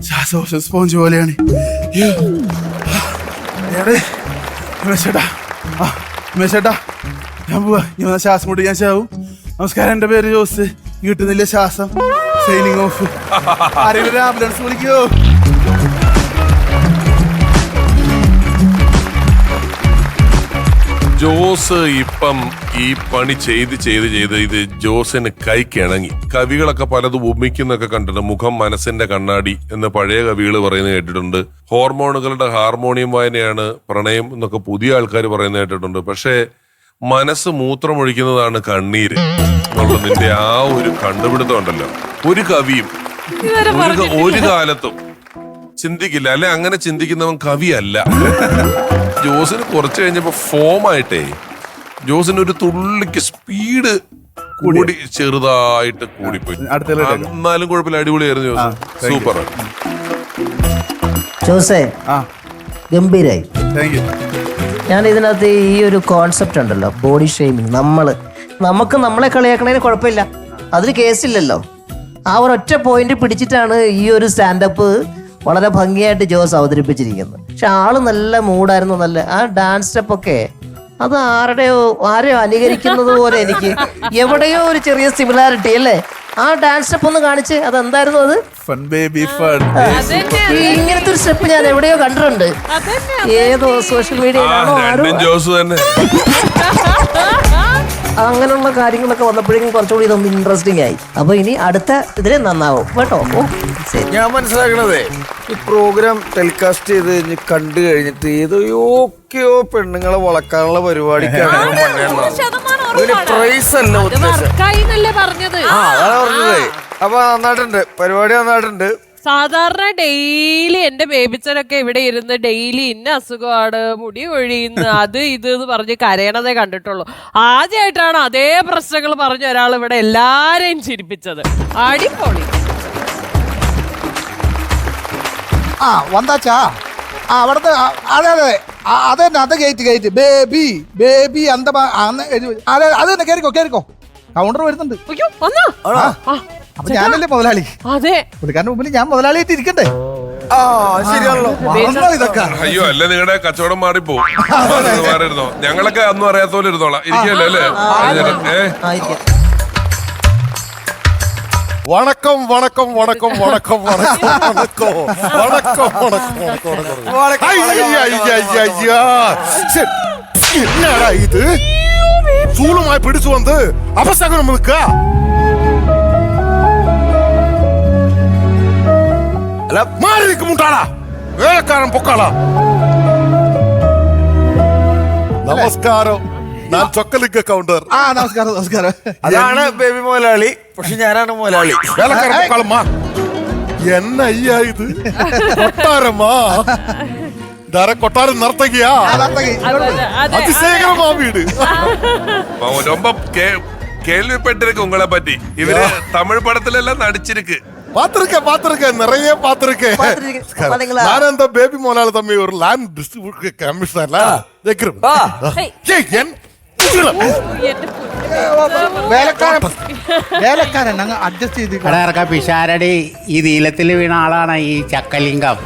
ശ്വാസകോശം സ്പോഞ്ച് പോലെയാണ്. ചേട്ടാ ഞാൻ പോവാ, ഞാൻ ശ്വാസം മുട്ടി ഞാൻ ചാവും. നമസ്കാരം, എന്റെ പേര് ജോസ്. കിട്ടുന്നില്ല ശ്വാസം, സൈനിങ് ഓഫ്. ആരെങ്കിലും ആംബുലൻസ് വിളിക്കോ? ജോസ് ഇപ്പം ഈ പണി ചെയ്ത് ഇത് ജോസിന് കൈക്കിണങ്ങി. കവികളൊക്കെ പലതും ഉപമിക്കുന്നൊക്കെ കണ്ടിട്ടുണ്ട്. മുഖം മനസ്സിന്റെ കണ്ണാടി എന്ന് പഴയ കവികൾ പറയുന്നത് കേട്ടിട്ടുണ്ട്. ഹോർമോണുകളുടെ ഹാർമോണിയം വായനയാണ് പ്രണയം എന്നൊക്കെ പുതിയ ആൾക്കാർ പറയുന്നത് കേട്ടിട്ടുണ്ട്. പക്ഷേ മനസ്സ് മൂത്രമൊഴിക്കുന്നതാണ് കണ്ണീര് എന്നുള്ളതിന്റെ ആ ഒരു കണ്ടുപിടുത്തം ഉണ്ടല്ലോ, ഒരു കവിയും ഒരു കാലത്തും ചിന്തിക്കില്ല. അല്ലെ, അങ്ങനെ ചിന്തിക്കുന്നവൻ കവിയല്ല. ജോസിന് കുറച്ച് കഴിഞ്ഞപ്പോ ഫോമായിട്ടേ ജോസിന് ഒരു തുള്ളിക്ക് സ്പീഡ് കൂടി ചെറുതായിട്ട് കൂടിപ്പോയി. എന്നാലും കുഴപ്പമില്ല, അടിപൊളിയായിരുന്നു ജോസ്, സൂപ്പർ. ജോസേ ഗംഭീരായി. Thank you. ഞാൻ ഇതിനകത്ത് ഈ ഒരു കോൺസെപ്റ്റ് ഉണ്ടല്ലോ, ബോഡി ഷെയ്മിങ്. നമുക്ക് നമ്മളെ കളിയാക്കണതിന് കുഴപ്പമില്ല, അതിന് കേസില്ലല്ലോ. ആ ഒരൊറ്റ പോയിന്റ് പിടിച്ചിട്ടാണ് ഈ ഒരു സ്റ്റാൻഡപ്പ് വളരെ ഭംഗിയായിട്ട് ജോസ് അവതരിപ്പിച്ചിരിക്കുന്നത്. പക്ഷെ ആള് നല്ല മൂഡായിരുന്നു. നല്ല ആ ഡാൻസ് സ്റ്റെപ്പൊക്കെ അത് ആരെയോ അനുകരിക്കുന്നത് പോലെ എനിക്ക് എവിടെയോ ഒരു ചെറിയ സിമിലാരിറ്റി അല്ലേ? ആ ഡാൻസ് സ്റ്റെപ്പ് ഒന്ന് കാണിച്ച്, അതെന്തായിരുന്നു അത്? Fun baby fun. ഇങ്ങനത്തെ ഒരു സ്റ്റെപ്പ് ഞാൻ എവിടെയോ കണ്ടിട്ടുണ്ട്, ഏതോ സോഷ്യൽ മീഡിയയിലാണോ ആരോ. ജോസ് തന്നെ അങ്ങനെയുള്ള കാര്യങ്ങളൊക്കെ വന്നപ്പോഴേക്കും കുറച്ചുകൂടി ഇതൊന്ന് ഇൻട്രസ്റ്റിംഗ് ആയി. അപ്പൊ ഇനി അടുത്ത ഇതില് നന്നാവും കേട്ടോ. ഞാൻ മനസ്സിലാക്കണതേ, ഈ പ്രോഗ്രാം ടെലികാസ്റ്റ് ചെയ്ത് കഴിഞ്ഞ് കണ്ടു കഴിഞ്ഞിട്ട് ഏതൊക്കെയോ പെണ്ണുങ്ങളെ വളക്കാനുള്ള പരിപാടിക്കാണ് പ്രൈസ് അല്ല ഉദ്ദേശം. അതാണ് പറഞ്ഞത്. അപ്പൊ നന്നായിട്ടുണ്ട്, പരിപാടി നന്നായിട്ടുണ്ട്. സാധാരണ ഡെയിലി എന്റെ ബേബിച്ചനൊക്കെ ഇവിടെ ഇരുന്ന് ഡെയിലി ഇന്ന അസുഖമാണ്, മുടി കൊഴിയുന്നു, അത് ഇത് എന്ന് പറഞ്ഞ് കരയണതേ കണ്ടിട്ടുള്ളൂ. ആദ്യമായിട്ടാണ് അതേ പ്രശ്നങ്ങൾ പറഞ്ഞ ഒരാൾ ഇവിടെ എല്ലാരെയും ചിരിപ്പിച്ചത്. അടിപൊളി. വന്നാച്ചാ അവിടുത്തെ അതെ അതന്നെ, അത് ഗേറ്റ് ബേബി അന്ത അതെ അത് തന്നെ. കേറിക്കോ, കൗണ്ടർ വരുന്നുണ്ട്. അപ്പൊ ഞാനല്ലേ മുതലാളി? അതെ, പുള്ളിക്കാരന്റെ മുമ്പിൽ ഞാൻ മുതലാളിയായിട്ട് ഇരിക്കണ്ടേ? ശരിയാണല്ലോ. ഇതൊക്കെ അയ്യോ, അല്ല നിങ്ങളുടെ കച്ചവടം മാറിപ്പോ. മാറിയിരുന്നോ? ഞങ്ങളൊക്കെ അന്നും അറിയാത്ത പോലെ ഇരുന്നോളാം. ഇരിക്കല്ലോ അല്ലേ? വണക്കം വണക്കം വണക്കം വണക്കം വണക്കം വണക്കം വണക്കം വണക്കം. എന്നാടാ ഇത്? ചൂളുമായി പിടിച്ചു വന്ന് അപസകനം നിൽക്ക. അല്ല, മാറി നിൽക്കുമുണ്ടാടാ, വേലക്കാരൻ പൊക്കാളാ. നമസ്കാരം, ഞാൻ ചൊക്കലിക്ക കൗണ്ടർ. നമസ്കാരം. അതാണ് ബേബി മുതലാളി, പക്ഷെ ഞാനാണ് മുതലാളി. വേലക്കാരൻ പൊക്കാളമ്മാ. എന്നയ്യാ ഇത്? കൊട്ടാരമ്മാ, കൊട്ടാരം നർത്തകിയാ. അതിശയകരമാ വീട്. ரொம்ப கேள்விப்பட்டிருக்கு உங்களை பத்தி. இவரு தமிழ் படத்துல எல்லாம் நடிச்சிருக்கு. பாத்திருக்கேன் நிறைய பாத்திருக்கேன். பாத்தீங்களா? நான் அந்த பேபி மோனால தம்பி ஒரு லேண்ட் டிஸ்ட்ரிபியூட் கமிஷனர்ல വേലക്കാരൻ ഞങ്ങൾ അഡ്ജസ്റ്റ് ചെയ്ത് ഇവിടെ ഇറക്ക പിഷാരടി ഈ നീലത്തിൽ വീണ ആളാണ് ഈ ചക്കലിംഗം.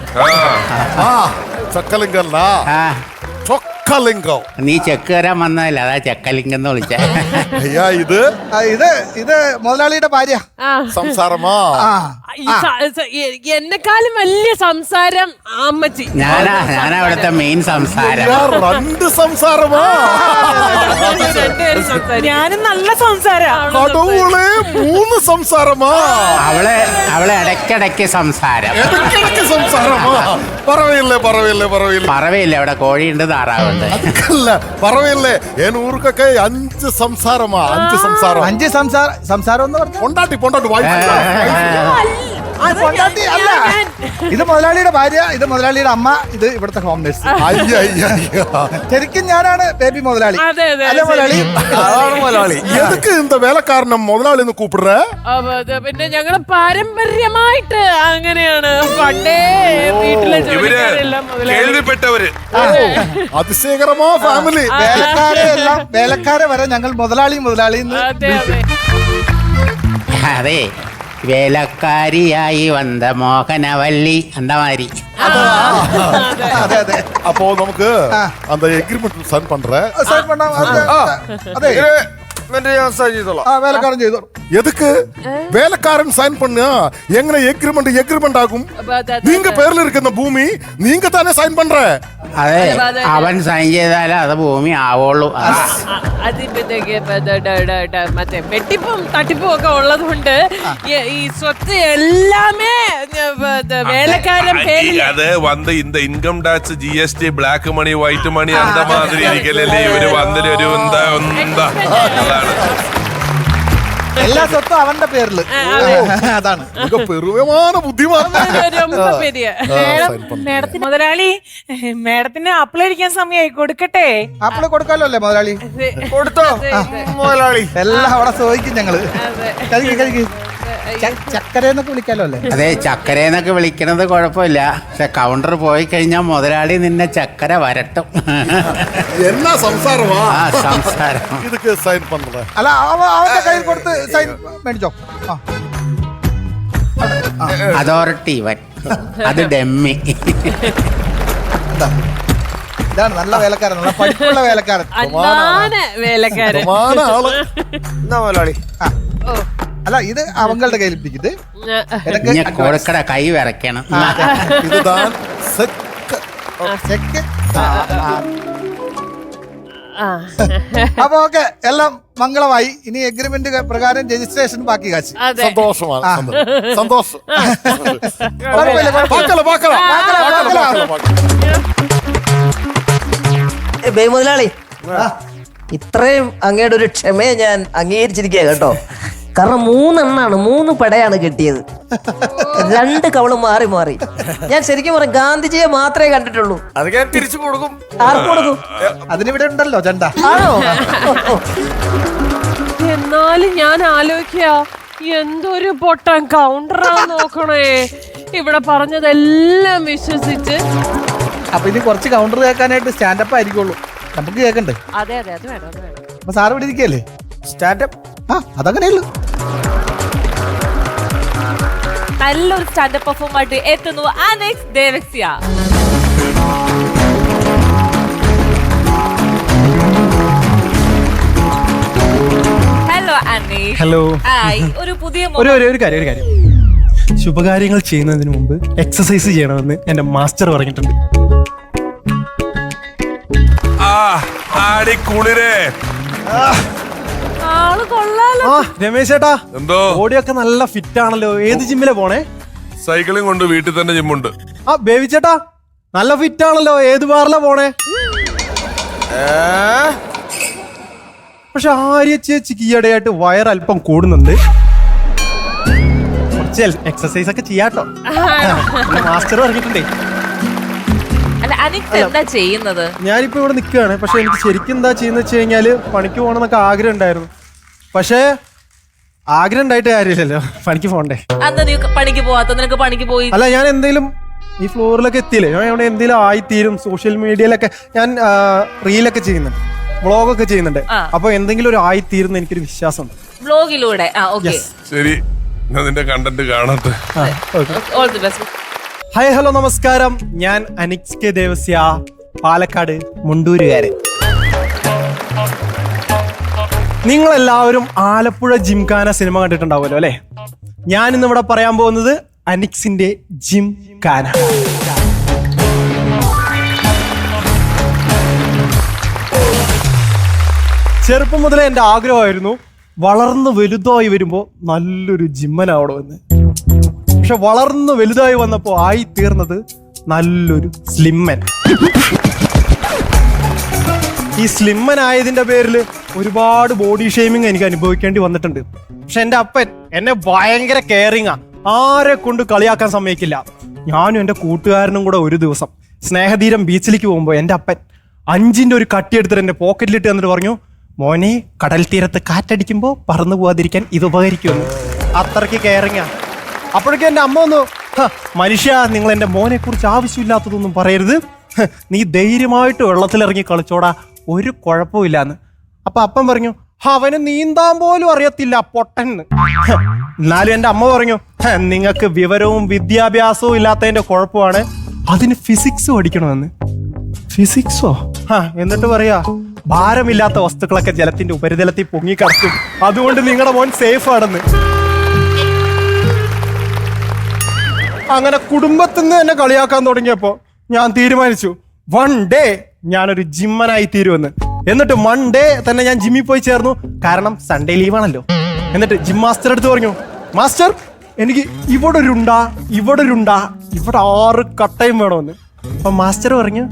ചക്കലിംഗല്ല ആ ചൊക്കലിംഗം. നീ ചെക്ക് തരാൻ വന്നതല്ല, അതാ ചക്കലിംഗം എന്ന് വിളിച്ച. അയ്യാ ഇത് ഇത് മുതലാളിയുടെ ഭാര്യ സംസാരമാ. എന്നെക്കാളും വലിയ സംസാരം അമ്മച്ചി. ഞാനാ അവിടുത്തെ മെയിൻ സംസാരം. രണ്ട് സംസാരമാ. രണ്ടുപേരും സംസാരിക്കും. ഞാനും നല്ല സംസാരാ. കടവുളെ മൂന്ന് സംസാരമാ. അവളെ ഇടയ്ക്കിടയ്ക്ക് സംസാരം. ഇടയ്ക്കിടയ്ക്ക് സംസാരമാ. പറവയില്ലേ പറവയില്ല, അവിടെ കോഴിയുണ്ട്, താറാവുണ്ട്. അല്ല പറവയില്ലേ എൻ ഊർക്കൊക്കെ 5 സംസാരമാ. 5 സംസാരം. 5 സംസാരം എന്ന് പറഞ്ഞു. പൊണ്ടാട്ടി പൊണ്ടാട്ടി അല്ല, ഇത് മുതലാളിയുടെ ഭാര്യ, ഇത് മുതലാളിയുടെ അമ്മ, ഇത് ഇവിടുത്തെ ഹോം നേഴ്സ്. ശരിക്കും ഞാനാണ് ബേബി മുതലാളി. അതെ, അതെ, അല്ല മുതലാളി? അതാണ് മുതലാളി. എതുക്ക് இந்த வேலைக்காரனை മുതലാളി എന്ന് കൂപ്പിടുற? പിന്നെ ഞങ്ങള് പാരമ്പര്യമായിട്ട് അങ്ങനെയാണ് പണ്ടേ വീട്ടിലെ ജോലിക്കാരെല്ലാം കേൾവിപ്പെട്ടവര്. അതിശയകരമാ ഫാമിലി. വേലക്കാരെ വരെ ഞങ്ങൾ മുതലാളി അതെ അതെ. അതെ, വേലക്കാരിയായി വന്ന മോഹനവല്ലി എന്താ മാതിരി. അതെ അതെ. അപ്പോ നമുക്ക് அந்த എഗ്രിമെന്റ് സൈൻ പண்றேன். സൈൻ பண்ணா അതെ വേലക്കാരൻ ചെയ്തോ. எதுக்கு வேலைக்காரன் சைன் பண்ணா எங்க எக்ரிமெண்ட் ஆகும்? நீங்க பேர்ல இருக்கிற பூமி நீங்க தானே சைன் பண்ற. അതെ, അവൻ സൈൻ ചെയ്താലേ അത് ഭൂമി ആവുള്ളൂ. മറ്റേ വെട്ടിപ്പും തട്ടിപ്പും ഒക്കെ ഉള്ളത് കൊണ്ട് ഈ സ്വത്ത് എല്ലാമേ വേലക്കാരൻ പേരിൽ. അത് വന്ന് இந்த income tax GST black money white money அந்த மாதிரி ഇരിക്കലല്ലേ ഇവര് വന്നൊരു എന്താ എല്ലാ സ്വത്തും അവന്റെ പേരില്. അതാണ് പെരുവமான ബുദ്ധിമാൻ. മുതലാളി, മേഡത്തിന് അപ്പിളടിക്കാൻ സമയമായി, കൊടുക്കട്ടെ? ആപ്പിള് കൊടുക്കാലോ അല്ലേ മുതലാളി? കൊടുത്തോ മുതലാളി? എല്ലാം അവിടെ ചോദിക്കും ഞങ്ങള്. കഴിക്ക് ചക്കരയെന്നൊക്കെ വിളിക്കാലോ അല്ലേ? അതെ, ചക്കരയെന്നൊക്കെ വിളിക്കണത് കുഴപ്പമില്ല, പക്ഷെ കൗണ്ടർ പോയി കഴിഞ്ഞാൽ മുതലാളി നിന്നെ ചക്കര വരട്ടും. എന്നാ സംസാരമാ സംസാരം. ഇതൊക്കെ സൈൻ പண்றேன். അല്ല അവന്റെ കയ്യിൽ കൊടുത്ത് സൈൻ മേടിച്ചോ. അതോറിറ്റി ഇവൻ, അത് ഡെമ്മി. ഇതാണ് നല്ല വേലക്കാരൻ, നല്ല പഠിപ്പുള്ള വേലക്കാരൻ. വേലക്കാരൻ എന്നാ മുതലാളി? അല്ല ഇത് അവങ്ങളുടെ കയ്യിൽ പിടിക്കുന്നത്. കൊടുക്കട കൈ വിറയ്ക്കണം. ഇതാണ് അപ്പൊ ഓക്കെ, എല്ലാം മംഗളമായി. ഇനി എഗ്രിമെന്റ് പ്രകാരം രജിസ്ട്രേഷൻ ബാക്കി കാശ്. സന്തോഷമാണ്. സന്തോഷം. ബേ മുതലാളി, ഇത്രയും അങ്ങയുടെ ഒരു ക്ഷമയെ ഞാൻ അംഗീകരിച്ചിരിക്കുക കേട്ടോ. കാരണം 3 എണ്ണാണ്, 3 പടയാണ് കിട്ടിയത്. 2 കവള് മാറി മാറി. ഞാൻ ശരിക്കും പറയും ഗാന്ധിജിയെ മാത്രമേ കണ്ടിട്ടുള്ളൂ. അത് ഞാൻ തിരിച്ചു കൊടുക്കും. ആർക്ക് കൊടുക്കും? അതിനിവിടെ ഉണ്ടല്ലോ ചണ്ട. ആണോ? എന്നാലും ഞാൻ ആലോചിക്കുക, എന്തൊരു പൊട്ടൻ കൗണ്ടറാ നോക്കണേ. ഇവിടെ പറഞ്ഞതെല്ലാം വിശ്വസിച്ച്. അപ്പൊ ഇനി കുറച്ച് കൗണ്ടർ കേൾക്കാനായിട്ട് സ്റ്റാൻഡപ്പ് ആയിരിക്കുള്ളൂ, നമുക്ക് കേൾക്കണ്ടേ? അതെ അതെ, അത് വേണം, അത് വേണം. അപ്പൊ സാറ് ഇവിടെ ഇരിക്കല്ലേ? സ്റ്റാൻഡപ്പ് അതങ്ങനെയുള്ളൂ. നല്ലൊരു സ്റ്റാൻഡപ്പ് പെർഫോമായിട്ട് എത്തുന്നു അനീഷ് ദേവസ്യ. ഹലോ അനീഷ്. ഹലോ. ഒരു പുതിയ ഒരു കാര്യം, ശുഭകാര്യങ്ങൾ ചെയ്യുന്നതിന് മുമ്പ് എക്സസൈസ് ചെയ്യണമെന്ന് എന്റെ മാസ്റ്റർ പറഞ്ഞിട്ടുണ്ട്. ആള് കൊള്ളാലോ. രമേശ് ചേട്ടാ, എന്തോ ബോഡിയൊക്കെ നല്ല ഫിറ്റ് ആണല്ലോ. ഏത് ജിമ്മിലെ പോണേ? സൈക്ലിംഗ് കൊണ്ട് വീട്ടിൽ തന്നെ ജിമ്മുണ്ട്. ബേബി ചേട്ടാ നല്ല ഫിറ്റ് ആണല്ലോ. ഏത് ബാറിലാ പോണേ? പക്ഷെ ആര്യ ചേച്ചിക്ക് ഈയിടെയായിട്ട് വയറൽപ്പം കൂടുന്നുണ്ട്. കുറച്ച് എക്സസൈസ് ഒക്കെ ചെയ്യാട്ടോ, മാസ്റ്റർ പറഞ്ഞിട്ടുണ്ടേ. എന്താ ചെയ്യുന്നത്? ഞാനിപ്പോ ഇവിടെ നിൽക്കുകയാണ്, പക്ഷെ എനിക്ക് ശരിക്കും എന്താ ചെയ്യുന്ന വെച്ച് കഴിഞ്ഞാല് പണിക്ക് പോകണമെന്നൊക്കെ ആഗ്രഹം ഉണ്ടായിരുന്നു. പക്ഷേ ആഗ്രഹം ഉണ്ടായിട്ട് കാര്യമില്ലല്ലോ, പണിക്ക് പോകണ്ടേ. അന്ന് നീ പണിക്ക് പോവാത്ത, നിനക്ക് പണിക്ക് പോയി. അല്ല, ഞാൻ എന്തെങ്കിലും ഈ ഫ്ലോറിലൊക്കെ എത്തിയില്ലേ, ഞാൻ ഇവിടെ എന്തെങ്കിലും ആയിത്തീരും. സോഷ്യൽ മീഡിയയിലൊക്കെ ഞാൻ റീലൊക്കെ ചെയ്യുന്നുണ്ട്, വ്ളോഗൊക്കെ ചെയ്യുന്നുണ്ട്. അപ്പൊ എന്തെങ്കിലും ഒരു ആയിത്തീരുന്ന എനിക്കൊരു വിശ്വാസമുണ്ട്. വ്ളോഗിലൂടെ ശരി, ഞാൻ നിന്റെ കണ്ടന്റ് കാണട്ടെ. All the best. Hi, hello, നമസ്കാരം. ഞാൻ അനിക്സ് കെ ദേവസ്യ, പാലക്കാട് മുണ്ടൂരുകാരൻ. നിങ്ങളെല്ലാവരും ആലപ്പുഴ ജിംഖാന സിനിമ കണ്ടിട്ടുണ്ടാവുമല്ലോ അല്ലെ? ഞാൻ ഇന്ന് ഇവിടെ പറയാൻ പോകുന്നത് അനിക്സിന്റെ ജിംഖാന. ചെറുപ്പം മുതലേ എൻ്റെ ആഗ്രഹമായിരുന്നു വളർന്ന് വലുതായി വരുമ്പോൾ നല്ലൊരു ജിമ്മനാവണമെന്ന്. പക്ഷെ വളർന്ന് വലുതായി വന്നപ്പോൾ ആയി തീർന്നത് നല്ലൊരു സ്ലിമ്മൻ. ഈ സ്ലിമ്മൻ ആയതിന്റെ പേരിൽ ഒരുപാട് ബോഡി ഷെയ്മിങ് എനിക്ക് അനുഭവിക്കേണ്ടി വന്നിട്ടുണ്ട്. പക്ഷെ എൻ്റെ അപ്പൻ എന്നെ ഭയങ്കര കെയറിങ്ങാ, ആരെ കൊണ്ട് കളിയാക്കാൻ സമ്മതിക്കില്ല. ഞാനും എൻ്റെ കൂട്ടുകാരനും കൂടെ ഒരു ദിവസം സ്നേഹതീരം ബീച്ചിലേക്ക് പോകുമ്പോൾ എൻ്റെ അപ്പൻ 5-ന്റെ ഒരു കട്ടി എടുത്തിട്ട് എൻ്റെ പോക്കറ്റിലിട്ട് എന്നിട്ട് പറഞ്ഞു, മോനെ, കടൽ തീരത്ത് കാറ്റടിക്കുമ്പോൾ പറന്നു പോകാതിരിക്കാൻ ഇത് ഉപകരിക്കുമെന്ന്. അത്രയ്ക്ക് കെയറിങ്ങാ. അപ്പോഴേക്കും എൻ്റെ അമ്മ ഒന്ന്, മനുഷ്യ, നിങ്ങൾ എൻ്റെ മോനെ കുറിച്ച് ആവശ്യമില്ലാത്തതൊന്നും പറയരുത്, നീ ധൈര്യമായിട്ട് വെള്ളത്തിലിറങ്ങി കളിച്ചോടാ, ഒരു കുഴപ്പമില്ലാന്ന്. അപ്പൊ അപ്പൻ പറഞ്ഞു, അവന് നീന്താൻ പോലും അറിയത്തില്ല പൊട്ടന്ന്. എന്നാലും എൻ്റെ അമ്മ പറഞ്ഞു, നിങ്ങൾക്ക് വിവരവും വിദ്യാഭ്യാസവും ഇല്ലാത്തതിന്റെ കുഴപ്പമാണ്, അതിന് ഫിസിക്സ് പഠിക്കണമെന്ന്. ഫിസിക്സോ? എന്നിട്ട് പറയാ, ഭാരമില്ലാത്ത വസ്തുക്കളൊക്കെ ജലത്തിന്റെ ഉപരിതലത്തിൽ പൊങ്ങിക്കിടക്കും, അതുകൊണ്ട് നിങ്ങളുടെ മോൻ സേഫ് ആണെന്ന്. അങ്ങനെ കുടുംബത്തിൽ നിന്ന് എന്നെ കളിയാക്കാൻ തുടങ്ങിയപ്പോ ഞാൻ തീരുമാനിച്ചു, 1 ഡേ ഞാനൊരു ജിമ്മനായി തീരുമെന്ന്. എന്നിട്ട് 1 ഡേ തന്നെ ഞാൻ ജിമ്മിൽ പോയി ചേർന്നു, കാരണം സൺഡേ ലീവാണല്ലോ. എന്നിട്ട് ജിം മാസ്റ്റർ അടുത്ത് പറഞ്ഞു, മാസ്റ്റർ, എനിക്ക് ഇവിടെ ഒരു ഉണ്ടാ, ഇവിടെ 6 കട്ടയും വേണമെന്ന്. അപ്പൊ മാസ്റ്റർ പറഞ്ഞു,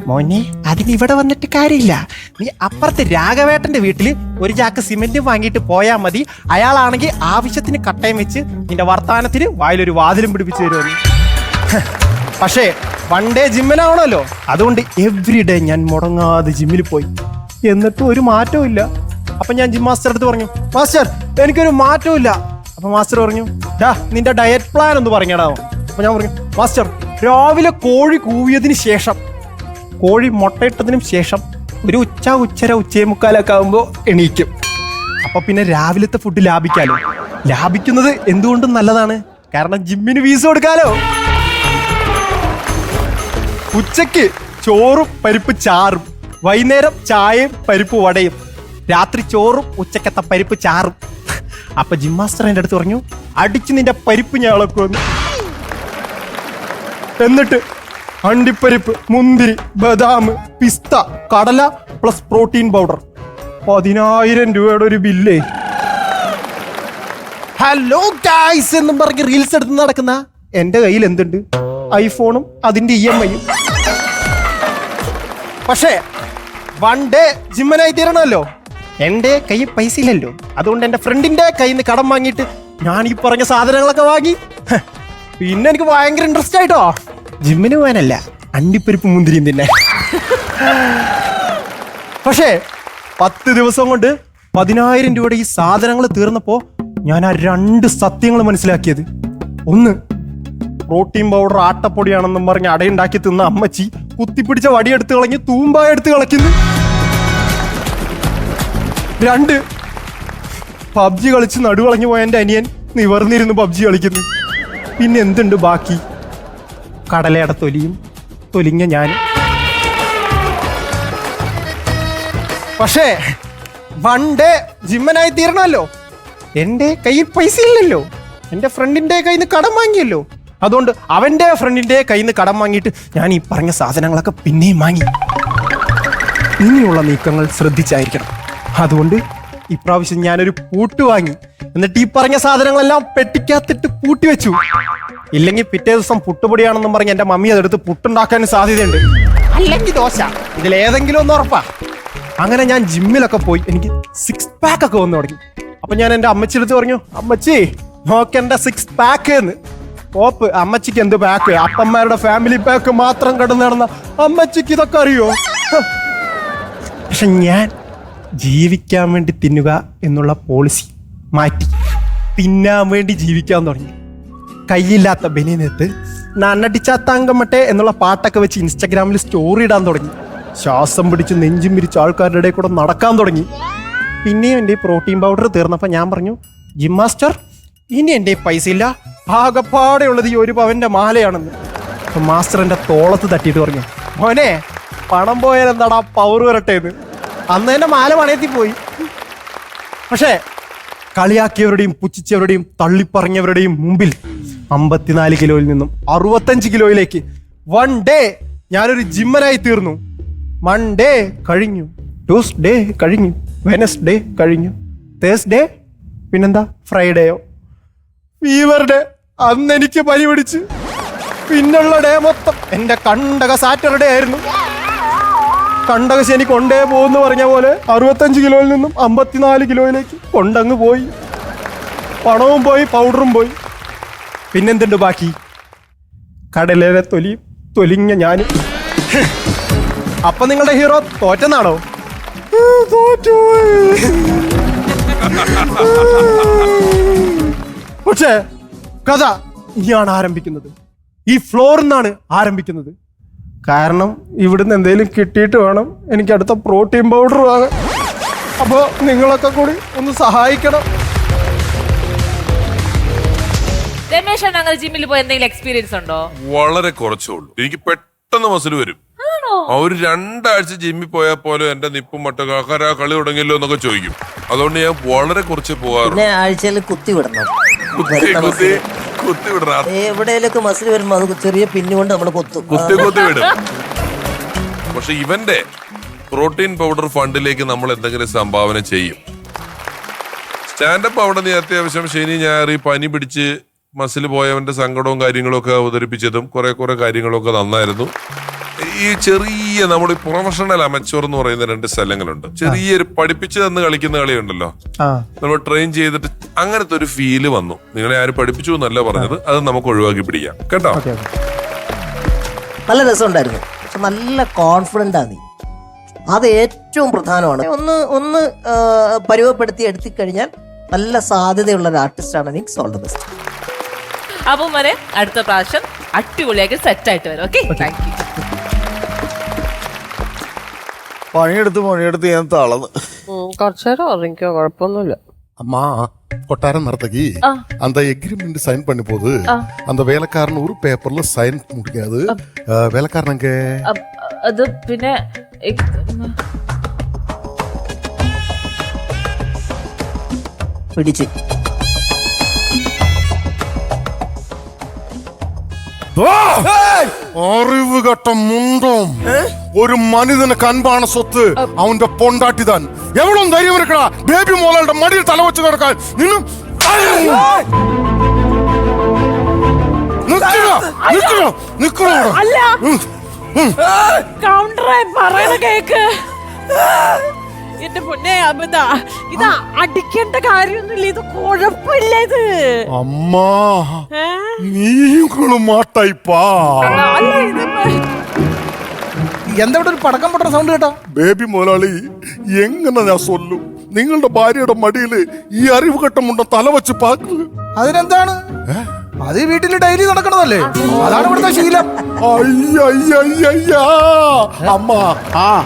മോനെ, അതിന് ഇവിടെ വന്നിട്ട് കാര്യമില്ല, നീ അപ്പുറത്ത് രാഘവേട്ടന്റെ വീട്ടിൽ ഒരു ചാക്ക് സിമെന്റ് വാങ്ങിയിട്ട് പോയാൽ മതി, അയാളാണെങ്കിൽ ആവശ്യത്തിന് കട്ടയും വെച്ച് നിന്റെ വർത്താനത്തിന് വായിലൊരു വാതിലും പിടിപ്പിച്ചു തരുമെന്ന്. പക്ഷേ 1 ഡേ ജിമ്മിനാവണമല്ലോ, അതുകൊണ്ട് എവ്രി ഡേ ഞാൻ മുടങ്ങാതെ ജിമ്മിൽ പോയി. എന്നിട്ടും ഒരു മാറ്റവും ഇല്ല. അപ്പൊ ഞാൻ ജിം മാസ്റ്റർ അടുത്ത് പറഞ്ഞു, മാസ്റ്റർ, എനിക്കൊരു മാറ്റവും ഇല്ല. അപ്പൊ മാസ്റ്റർ പറഞ്ഞു, നിന്റെ ഡയറ്റ് പ്ലാൻ ഒന്ന് പറഞ്ഞിടാമോ? അപ്പൊ ഞാൻ പറഞ്ഞു, മാസ്റ്റർ, രാവിലെ കോഴി കൂവിയതിന് ശേഷം, കോഴി മുട്ടയിട്ടതിനും ശേഷം ഒരു ഉച്ചയെ മുക്കാലൊക്കെ ആകുമ്പോൾ എണീക്കും. അപ്പൊ പിന്നെ രാവിലത്തെ ഫുഡ് ലാഭിക്കാലോ. ലാഭിക്കുന്നത് എന്തുകൊണ്ടും നല്ലതാണ്, കാരണം ജിമ്മിന് ഫീസ് കൊടുക്കാലോ. ഉച്ചക്ക് ചോറും പരിപ്പ് ചാറും, വൈകുന്നേരം ചായയും പരിപ്പ് വടയും, രാത്രി ചോറും ഉച്ചക്കത്തെ പരിപ്പ് ചാറും. അപ്പൊ ജിം മാസ്റ്റർ എൻ്റെ അടുത്ത് പറഞ്ഞു, അടിച്ച് നിന്റെ പരിപ്പ് ഞാൻ ഇളക്കുമെന്ന്. എന്നിട്ട് അണ്ടിപ്പരിപ്പ്, മുന്തിരി, ബദാം, പിസ്ത, കടല പ്ലസ് പ്രോട്ടീൻ പൗഡർ, 10,000 രൂപയുടെ ഒരു ബില്ലേ. ഹലോ ഗായ്സ് എന്നും പറഞ്ഞ് റീൽസ് എടുത്ത് നടക്കുന്ന എൻ്റെ കയ്യിൽ എന്തുണ്ട്? ഐഫോണും അതിന്റെ EMI-യും. പക്ഷേ 1 ഡേ ജിമ്മനായി തീരണമല്ലോ, എൻ്റെ കയ്യിൽ പൈസ ഇല്ലല്ലോ. അതുകൊണ്ട് എൻ്റെ ഫ്രണ്ടിന്റെ കയ്യിൽ നിന്ന് കടം വാങ്ങിയിട്ട് ഞാൻ ഈ പറഞ്ഞ സാധനങ്ങളൊക്കെ വാങ്ങി. പിന്നെ എനിക്ക് ഭയങ്കര ഇൻട്രസ്റ്റ് ആയിട്ടോ, ജിമ്മിന് പോകാനല്ല, അണ്ടിപ്പരിപ്പ് മുന്തിരിയും തിന്നെ. പക്ഷേ 10 ദിവസം കൊണ്ട് 10,000 രൂപയുടെ ഈ സാധനങ്ങൾ തീർന്നപ്പോ ഞാൻ ആ 2 സത്യങ്ങൾ മനസ്സിലാക്കിയത്. ഒന്ന്, പ്രോട്ടീൻ പൗഡർ ആട്ടപ്പൊടിയാണെന്നും പറഞ്ഞ് അടയുണ്ടാക്കി തിന്ന അമ്മച്ചി കുത്തിപ്പിടിച്ച വടിയെടുത്ത് കളഞ്ഞ് തൂമ്പായ എടുത്ത് കളയ്ക്കുന്നു. 2, പബ്ജി കളിച്ച് നടുവളഞ്ഞു പോയ എൻ്റെ അനിയൻ നിവർന്നിരുന്ന് പബ്ജി കളിക്കുന്നു. പിന്നെ എന്തുണ്ട് ബാക്കി? കടലയുടെ തൊലിഞ്ഞ ഞാൻ. പക്ഷേ 1 ഡേ ജിമ്മനായി തീരണമല്ലോ, എൻ്റെ കയ്യിൽ പൈസ ഇല്ലല്ലോ, എൻ്റെ ഫ്രണ്ടിന്റെ കയ്യിൽ നിന്ന് കടം വാങ്ങിയല്ലോ. അതുകൊണ്ട് അവന്റെ ഫ്രണ്ടിന്റെ കയ്യിൽ നിന്ന് കടം വാങ്ങിയിട്ട് ഞാൻ ഈ പറഞ്ഞ സാധനങ്ങളൊക്കെ പിന്നെയും വാങ്ങി. ഇനിയുള്ള നീക്കങ്ങൾ ശ്രദ്ധിച്ചായിരിക്കണം. അതുകൊണ്ട് ഇപ്രാവശ്യം ഞാനൊരു പൂട്ട് വാങ്ങി, എന്നിട്ട് ഈ പറഞ്ഞ സാധനങ്ങളെല്ലാം പെട്ടിക്കകത്തിട്ട് പൂട്ടി വെച്ചു. ഇല്ലെങ്കിൽ പിറ്റേ ദിവസം പുട്ടുപൊടിയാണെന്നും പറഞ്ഞ് എൻ്റെ മമ്മി അതെടുത്ത് പുട്ടുണ്ടാക്കാൻ സാധ്യതയുണ്ട്, അല്ലെങ്കിൽ ദോശ, ഇതിലേതെങ്കിലും ഒന്ന് ഉറപ്പാ. അങ്ങനെ ഞാൻ ജിമ്മിലൊക്കെ പോയി എനിക്ക് 6 പാക്ക് ഒക്കെ വന്നു തുടങ്ങി. അപ്പൊ ഞാൻ എൻ്റെ അമ്മച്ചി എടുത്ത് പറഞ്ഞു, അമ്മച്ചി നോക്കെന്റെ 6 പാക്ക് എന്ന്. ഓപ്പ്, അമ്മച്ചിക്ക് എന്ത് പാക്ക്? അപ്പന്മാരുടെ ഫാമിലി പാക്ക് മാത്രം കിടന്നു നടന്ന അമ്മച്ചിക്ക് ഇതൊക്കെ അറിയോ? പക്ഷെ ജീവിക്കാൻ വേണ്ടി തിന്നുക എന്നുള്ള പോളിസി മാറ്റി തിന്നാൻ വേണ്ടി ജീവിക്കാൻ തുടങ്ങി. കയ്യില്ലാത്ത ബനിയനെടുത്ത് നന്നടിച്ചാത്താങ്കമ്മട്ടെ എന്നുള്ള പാട്ടൊക്കെ വെച്ച് ഇൻസ്റ്റാഗ്രാമിൽ സ്റ്റോറി ഇടാൻ തുടങ്ങി. ശ്വാസം പിടിച്ച് നെഞ്ചും പിരിച്ച് ആൾക്കാരുടെ ഇടയിൽ കൂടെ നടക്കാൻ തുടങ്ങി. പിന്നെയും എൻ്റെ പ്രോട്ടീൻ പൗഡർ തീർന്നപ്പോൾ ഞാൻ പറഞ്ഞു, ജിം മാസ്റ്റർ ഇനി എൻ്റെ പൈസ ഇല്ല, ആകെപ്പാടെ ഉള്ളത് ഈ 1 പവൻ്റെ മാലയാണെന്ന്. അപ്പം മാസ്റ്റർ എൻ്റെ തോളത്ത് തട്ടിയിട്ട് പറഞ്ഞു, മോനെ പണം പോയാൽ എന്താടാ പവർ വരട്ടേന്ന്. അന്ന് എൻ്റെ മാല പണയത്തിൽ പോയി. പക്ഷേ കളിയാക്കിയവരുടെയും പുച്ഛിച്ചവരുടെയും തള്ളിപ്പറഞ്ഞവരുടെയും മുമ്പിൽ 54 കിലോയിൽ നിന്നും 65 കിലോയിലേക്ക് 1 ഡേ ഞാനൊരു ജിമ്മനായി തീർന്നു. മൺഡേ കഴിഞ്ഞു, ട്യൂസ്ഡേ കഴിഞ്ഞു, വെനസ്ഡേ കഴിഞ്ഞു, തേഴ്സ്ഡേ, പിന്നെന്താ ഫ്രൈഡേയോ ഫീവർ ഡേ. അന്ന് എനിക്ക് പനി പിടിച്ച് പിന്നുള്ള ഡേ മൊത്തം എൻ്റെ കണ്ടക സാറ്റർഡേ ആയിരുന്നു. കണ്ടക ശനി കൊണ്ടേ പോകുന്നു പറഞ്ഞ പോലെ 65 കിലോയിൽ നിന്നും 54 കിലോയിലേക്ക് കൊണ്ടങ്ങ് പോയി. പണവും പോയി, പൗഡറും പോയി. പിന്നെന്തുണ്ട് ബാക്കി? കടലിലെ തൊലിഞ്ഞ ഞാനും. അപ്പൊ നിങ്ങളുടെ ഹീറോ തോറ്റെന്നാണോ? പക്ഷേ കഥ ഇനിയാണ് ആരംഭിക്കുന്നത്. ഈ ഫ്ലോറിൽ നിന്നാണ് ആരംഭിക്കുന്നത്. കാരണം ഇവിടുന്ന് എന്തെങ്കിലും കിട്ടിയിട്ട് വേണം എനിക്ക് അടുത്ത പ്രോട്ടീൻ പൗഡർ വാങ്ങാൻ. അപ്പോൾ നിങ്ങളൊക്കെ കൂടി ഒന്ന് സഹായിക്കണം. രമേശ് അങ്ങനെ ജിമ്മിൽ പോയി എന്തെങ്കിലും എക്സ്പീരിയൻസ് ഉണ്ടോ? വളരെ കുറച്ചേ ഉള്ളൂ. എനിക്ക് പെട്ടെന്ന് മസിൽ വരും. ഒരു 2 ആഴ്ച ജിമ്മിൽ പോയാൽ പോലെ എന്റെ നിപ്പും മട്ടും കളി തുടങ്ങിയല്ലോ എന്നൊക്കെ ചോദിക്കും. അതുകൊണ്ട് ഞാൻ വളരെ കുറച്ച് പോകാറുണ്ട്. പിന്നെ ആഴ്ചയിൽ കുത്തി വിടണം. കുത്തി വിടണം. എവിടെയൊക്കെ മസിൽ വരുമ്പോ അത് ചെറിയ പിന്നുകൊണ്ട് നമ്മൾ കുത്തി വിടും. പക്ഷെ ഇവന്റെ പ്രോട്ടീൻ പൗഡർ ഫണ്ടിലേക്ക് നമ്മൾ എന്തെങ്കിലും സംഭാവന ചെയ്യും. സ്റ്റാൻഡപ്പ് അവിടെ നീ അത്യാവശ്യം ശനി ഞായർ ഈ പനി പിടിച്ച് മസിൽ പോയവന്റെ സങ്കടവും കാര്യങ്ങളും ഒക്കെ അവതരിപ്പിച്ചതും കുറെ കാര്യങ്ങളൊക്കെ നന്നായിരുന്നു. ഈ ചെറിയ നമ്മുടെ പ്രൊഫഷണൽ അമച്വർ എന്ന് പറയുന്ന 2 സ്ഥലങ്ങളുണ്ട്. ചെറിയൊരു പഠിപ്പിച്ച് തന്ന് കളിക്കുന്ന കളിയുണ്ടല്ലോ, നമ്മൾ ട്രെയിൻ ചെയ്തിട്ട് അങ്ങനത്തെ ഒരു ഫീല് വന്നു. നിങ്ങളെ ആരും പഠിപ്പിച്ചു എന്നല്ല പറഞ്ഞത്, അത് നമുക്ക് ഒഴിവാക്കി പിടിക്കാം കേട്ടോ. നല്ല രസമുണ്ടായിരുന്നു. പക്ഷെ നല്ല കോൺഫിഡന്റ് ആണ് നീ. അത് ഏറ്റവും പ്രധാനമാണ്. ഒന്ന് പരുവപ്പെടുത്തി എടുത്തി കഴിഞ്ഞാൽ നല്ല സാധ്യതയുള്ള ഒരു ആർട്ടിസ്റ്റ് ആണ്. All the best. അപ്പൊ മോനെ അടുത്ത പ്രാവശ്യം അടിപൊളിയാക്കി സെറ്റ് ആയിട്ട് വരും. Okay, thank you. പണിയെടുത്ത് ഞാൻ തളർന്ന് കുറച്ചേരം ഉറങ്ങിക്കോ, കുഴപ്പമൊന്നുമില്ല. அம்மா கொட்டாரம் நடத்தகி அந்த எக்ரிமெண்ட் சைன் பண்ணி போது அந்த வேலைக்காரன் ஒரு பேப்பர்ல சைன் முடியாது. வேலைக்காரன் அங்க അത് പിന്നെ പിടിച്ച് അറിവ് കെട്ട മുണ്ടോം. ഒരു മനുഷ്യന് അൻപാണ് സ്വത്ത്, അവന്റെ പൊണ്ടാട്ടിതാൻ. എവളും ധൈര്യം ഇരിക്കണ ബേബി മോളുടെ മടിയിൽ തല വെച്ച് കിടക്കാൻ. നിന്നും എന്റെ പൊന്നെ അബദ്ധ, ഇതാ അടിക്കേണ്ട കാര്യമൊന്നുമില്ല, ഇത് കുഴപ്പമില്ല. ഇത് അമ്മാ നീങ്ങളും മാട്ടായിപ്പാ. എന്താ ഇവിടെ ഒരു പടക്കം പൊട്ടണ സൗണ്ട് കേട്ടോ? ബേബി മുതലാളി എങ്ങനെ ഞാൻ സൊല്ലും, നിങ്ങളുടെ ഭാര്യയുടെ മടിയില് ഈ അറിവ് ഘട്ടമുണ്ട തല വെച്ച് പാക്ക്. അതിനെന്താണ്? അത് വീട്ടിൽ ഡെയിലി നടക്കണതല്ലേ, അതാണ് ഇവിടുത്തെ ശീലം. ஐயா அம்மா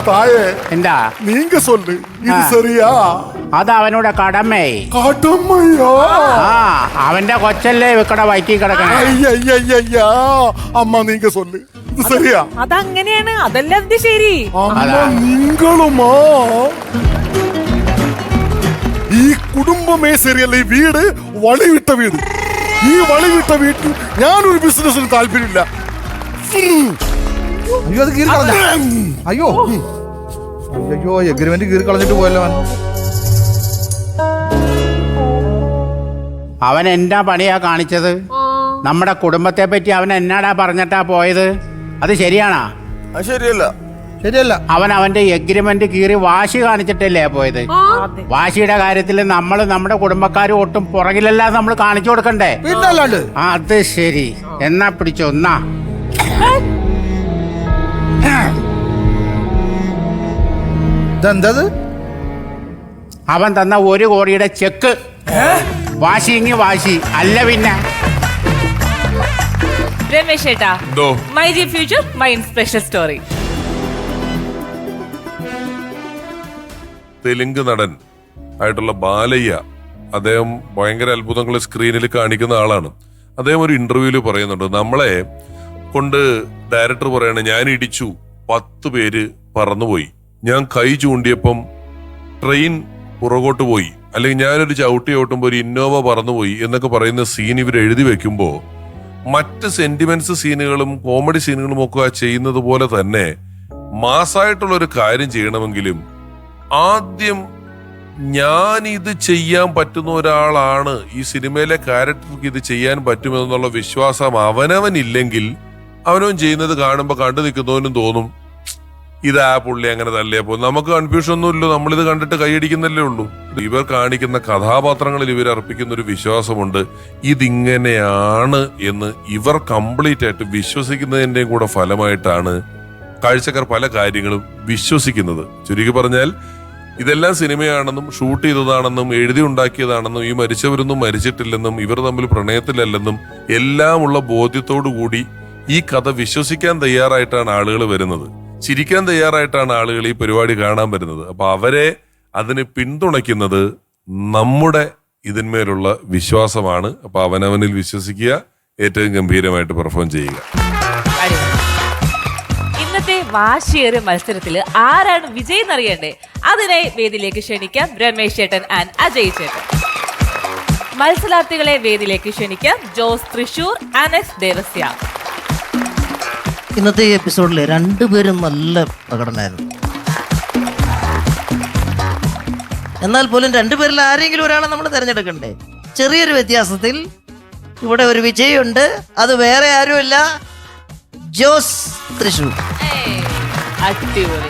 தாயே എന്താ நீங்க சொல்லு இது சரியா? അത് അവനോട് കടമേ. கடமையா? അവന്റെ കൊച്ചല്ലേ വെക്കട വയറ്റി കിടക്കണേ. ஐயா அம்மா நீங்க சொல்லு இது சரியா? അതങ്ങനെയാണ്, അതല്ല അതിന്റെ ശരി. அம்மா நீங்களுமா? ഈ കുടുംബമേ ശരിയല്ല. ഈ വീട് വളിവിട്ട വീട്. ഈ വളിവിട്ട വീട്ടിൽ ഞാനൊരു ബിസിനസ്സിന് താല്പര്യമില്ല. അയ്യോ അത് കീറി കളഞ്ഞ. അയ്യോ അയ്യോ എഗ്രിമെന്റ് കീറി കളഞ്ഞിട്ട് പോയല്ലോ. അവൻ എന്നാ പണിയാ കാണിച്ചത്? നമ്മുടെ കുടുംബത്തെ പറ്റി അവൻ എന്നാടാ പറഞ്ഞിട്ടാ പോയത്? അത് ശരിയാണാ? ശരിയല്ല. അവൻ അവന്റെ എഗ്രിമെന്റ് കീറി വാശി കാണിച്ചിട്ടല്ലേ പോയത്? വാശിയുടെ കാര്യത്തിൽ നമ്മൾ നമ്മുടെ കുടുംബക്കാർ ഒട്ടും പുറകിലല്ലാതെ നമ്മൾ കാണിച്ചു കൊടുക്കണ്ടേ? പിന്നല്ലാണ്ട്. അത് ശരി, എന്നാ പിടിച്ചോ. എന്നാ ഇതെന്തത്? അവൻ തന്ന 1 കോടിയുടെ ചെക്ക്. വാശിങ്ങി വാശി അല്ല പിന്നെ. രമേശ് ചേട്ടാ, എന്തോ my G future my special story. Telugu നടൻ ആയിട്ടുള്ള ബാലയ്യ, അദ്ദേഹം ഭയങ്കര അത്ഭുതങ്ങൾ സ്ക്രീനിൽ കാണിക്കുന്ന ആളാണ്. അദ്ദേഹം ഒരു ഇന്റർവ്യൂവിൽ പറയുന്നുണ്ട്, നമ്മളെ കൊണ്ട് ഡയറക്ടർ പറയാണ്, ഞാൻ ഇടിച്ചു 10 പേര് പറന്നുപോയി, ഞാൻ കൈ ചൂണ്ടിയപ്പം ട്രെയിൻ പുറകോട്ട് പോയി, അല്ലെങ്കിൽ ഞാനൊരു ചവിട്ടി ഓട്ടുമ്പോൾ ഒരു ഇന്നോവ പറന്നുപോയി എന്നൊക്കെ പറയുന്ന സീൻ ഇവർ എഴുതി വെക്കുമ്പോൾ മറ്റ് സെന്റിമെന്റ്സ് സീനുകളും കോമഡി സീനുകളും ഒക്കെ ചെയ്യുന്നത് പോലെ തന്നെ മാസായിട്ടുള്ള ഒരു കാര്യം ചെയ്യണമെങ്കിലും ആദ്യം ഞാൻ ഇത് ചെയ്യാൻ പറ്റുന്ന ഒരാളാണ്, ഈ സിനിമയിലെ ക്യാരക്ടർക്ക് ഇത് ചെയ്യാൻ പറ്റുമെന്നുള്ള വിശ്വാസം അവനവനില്ലെങ്കിൽ അവനവൻ ചെയ്യുന്നത് കാണുമ്പോൾ കണ്ടു നിൽക്കുന്നവനും തോന്നും ഇത് ആ പുള്ളി അങ്ങനെ തള്ളിയപ്പോ. നമുക്ക് കൺഫ്യൂഷൻ ഒന്നുമില്ല, നമ്മളിത് കണ്ടിട്ട് കൈയടിക്കുന്നല്ലേ ഉള്ളൂ. ഇവർ കാണിക്കുന്ന കഥാപാത്രങ്ങളിൽ ഇവർ അർപ്പിക്കുന്ന ഒരു വിശ്വാസമുണ്ട്, ഇതിങ്ങനെയാണ് എന്ന് ഇവർ കംപ്ലീറ്റ് ആയിട്ട് വിശ്വസിക്കുന്നതിന്റെയും കൂടെ ഫലമായിട്ടാണ് കാഴ്ചക്കാർ പല കാര്യങ്ങളും വിശ്വസിക്കുന്നത്. ചുരുക്കി പറഞ്ഞാൽ ഇതെല്ലാം സിനിമയാണെന്നും ഷൂട്ട് ചെയ്തതാണെന്നും എഴുതി ഉണ്ടാക്കിയതാണെന്നും ഈ മരിച്ചവരൊന്നും മരിച്ചിട്ടില്ലെന്നും ഇവർ തമ്മിൽ പ്രണയത്തിലല്ലെന്നും എല്ലാമുള്ള ബോധ്യത്തോടു കൂടി ഈ കഥ വിശ്വസിക്കാൻ തയ്യാറായിട്ടാണ് ആളുകൾ വരുന്നത്, ചിരിക്കാൻ തയ്യാറായിട്ടാണ് ആളുകൾ ഈ പരിപാടി കാണാൻ വരുന്നത്. അപ്പൊ അവരെ അതിന് പിന്തുണയ്ക്കുന്നത് നമ്മുടെ ഇതിന്മേലുള്ള വിശ്വാസമാണ്. അപ്പൊ അവനവനിൽ വിശ്വസിക്കുക, ഏറ്റവും ഗംഭീരമായിട്ട് പെർഫോം ചെയ്യുക. ഇന്നത്തെ വാശിയേറിയ മത്സരത്തില് ആരാണ് വിജയം എന്നറിയണ്ടേ? അതിനായി വേദിയിലേക്ക് ക്ഷണിക്കാം രമേശ് ചേട്ടൻ ആൻഡ് അജയ് ചേട്ടൻ. മത്സരാർത്ഥികളെ വേദിയിലേക്ക് ക്ഷണിക്കാം ജോസ് തൃശൂർ, അനസ് ദേവസ്യ. ഇന്നത്തെ ഈ എപ്പിസോഡിൽ 2 പേരും നല്ല പ്രകടനമായിരുന്നു. എന്നാൽ പോലും 2 പേരിൽ ആരെങ്കിലും ഒരാളെ നമ്മൾ തിരഞ്ഞെടുക്കണ്ടേ? ചെറിയൊരു വ്യത്യാസത്തിൽ ഇവിടെ ഒരു വിജയുണ്ട്, അത് വേറെ ആരുമല്ല, ജോസ് തൃശൂർ. അടിപൊളി.